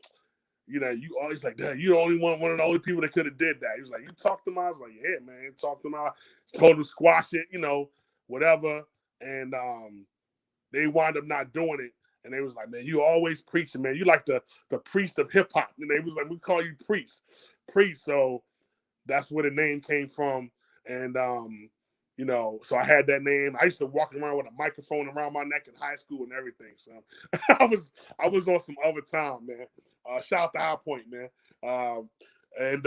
you always like that. You the only one of the only people that could have did that." He was like, "You talked to him?" I was like, "Yeah, man, talked to him. I told him to squash it, whatever." And they wound up not doing it. And they was like, "Man, you always preaching, man. You like the priest of hip hop." And they was like, "We call you priest." So that's where the name came from. And so I had that name. I used to walk around with a microphone around my neck in high school and everything. So I was on some other time, man. Shout out to High Point, man. And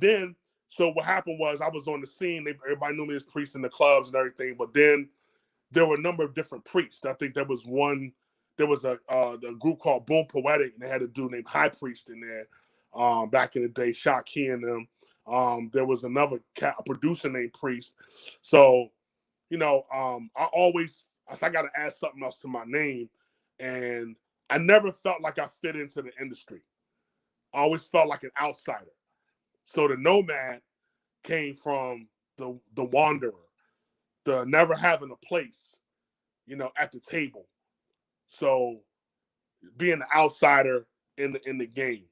then so what happened was I was on the scene. Everybody knew me as priest in the clubs and everything. But then there were a number of different priests. I think there was a group called Boom Poetic, and they had a dude named High Priest in there back in the day, Shot Key and them. There was another producer named Priest. So, I got to add something else to my name. And I never felt like I fit into the industry. I always felt like an outsider. So the Nomad came from the wanderer, the never having a place, at the table. So being an outsider in the game.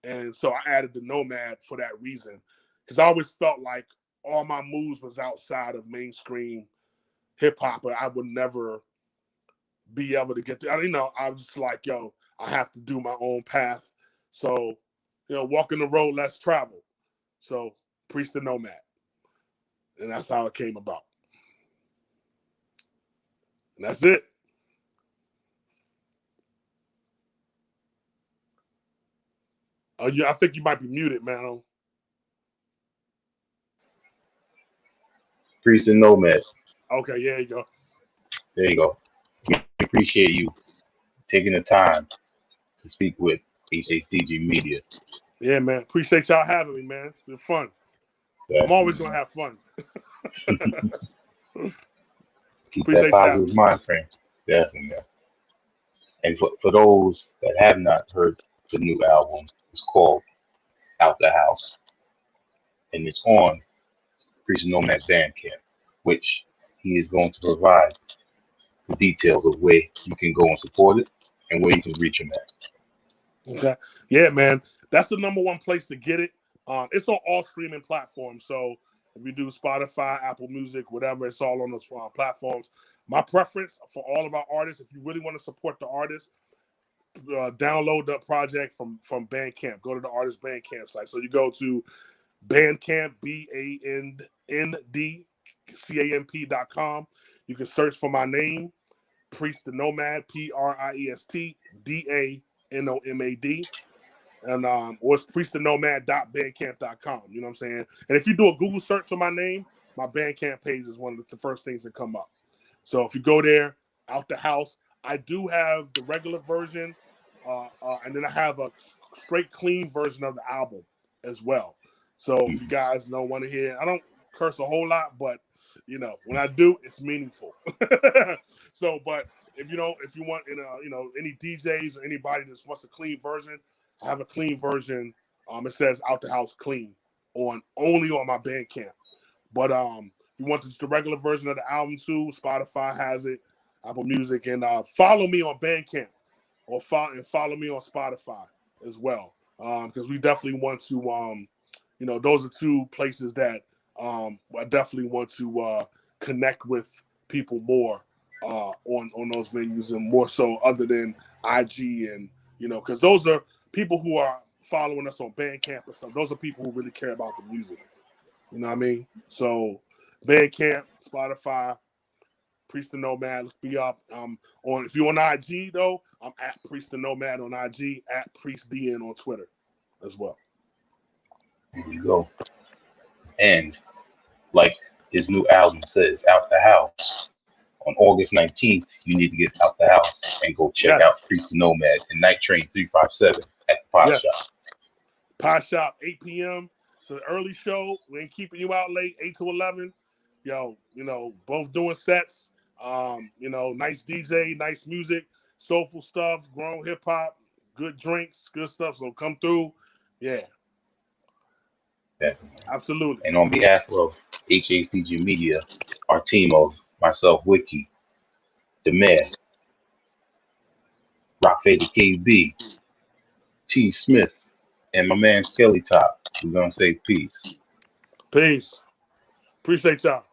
And so I added the Nomad for that reason. Because I always felt like all my moves was outside of mainstream hip hop, but I would never be able to get to, I was just like, yo, I have to do my own path. So, walking the road less traveled. So Priest and Nomad. And that's how it came about. And that's it. I think you might be muted, man. Priest and Nomad. Okay, there you go. There you go. We appreciate you taking the time to speak with HHDG Media. Yeah, man. Appreciate y'all having me, man. It's been fun. I'm always Definitely. gonna have fun. Keep that Appreciate you having positive me. mind frame. Definitely, man. And for those that have not heard the new album, it's called Out the House. And it's on Priest and Nomad's Bandcamp, which he is going to provide the details of where you can go and support it and where you can reach him at. Okay. Yeah, man. That's the number one place to get it. It's on all streaming platforms. So if you do Spotify, Apple Music, whatever, it's all on those platforms. My preference for all of our artists, if you really want to support the artist, download the project from Bandcamp. Go to the artist Bandcamp site. So you go to Bandcamp, BANDCAMP.com. You can search for my name, Priest the Nomad, PRIESTDANOMAD. And or it's priestthenomad.bandcamp.com. You know what I'm saying? And if you do a Google search for my name, my Bandcamp page is one of the first things that come up. So if you go there, Out the House, I do have the regular version, and then I have a straight clean version of the album as well. So if you guys don't want to hear, I don't curse a whole lot, but when I do, it's meaningful. So, but if you want, any DJs or anybody that wants a clean version, I have a clean version. It says Out the House Clean only on my Bandcamp. But if you want just the regular version of the album too, Spotify has it, Apple Music, and follow me on Bandcamp or follow me on Spotify as well. Because we definitely want to, those are two places that I definitely want to connect with people more on those venues, and more so other than IG, and because those are people who are following us on Bandcamp and stuff. Those are people who really care about the music. You know what I mean? So Bandcamp, Spotify, Priest and Nomad, look me up. On if you're on IG though, I'm at Priest and Nomad on IG, at Priest DN on Twitter as well. There you go. And like his new album says, Out the House. On August 19th, you need to get out the house and go check out Yes. Priest and Nomad and Night Train 357 at the Pot Yes. Shop. Pie Shop, 8 p.m. It's an early show. We ain't keeping you out late, 8 to 11. Yo, both doing sets. Nice DJ, nice music, soulful stuff, grown hip hop. good drinks, good stuff. So come through. Yeah. Definitely. Absolutely. And on behalf of HHDG Media, our team of myself, Wiki, the Mayor, Rock Fader KB, T. Smith, and my man Skelly Top, we're gonna say peace. Peace. Appreciate y'all.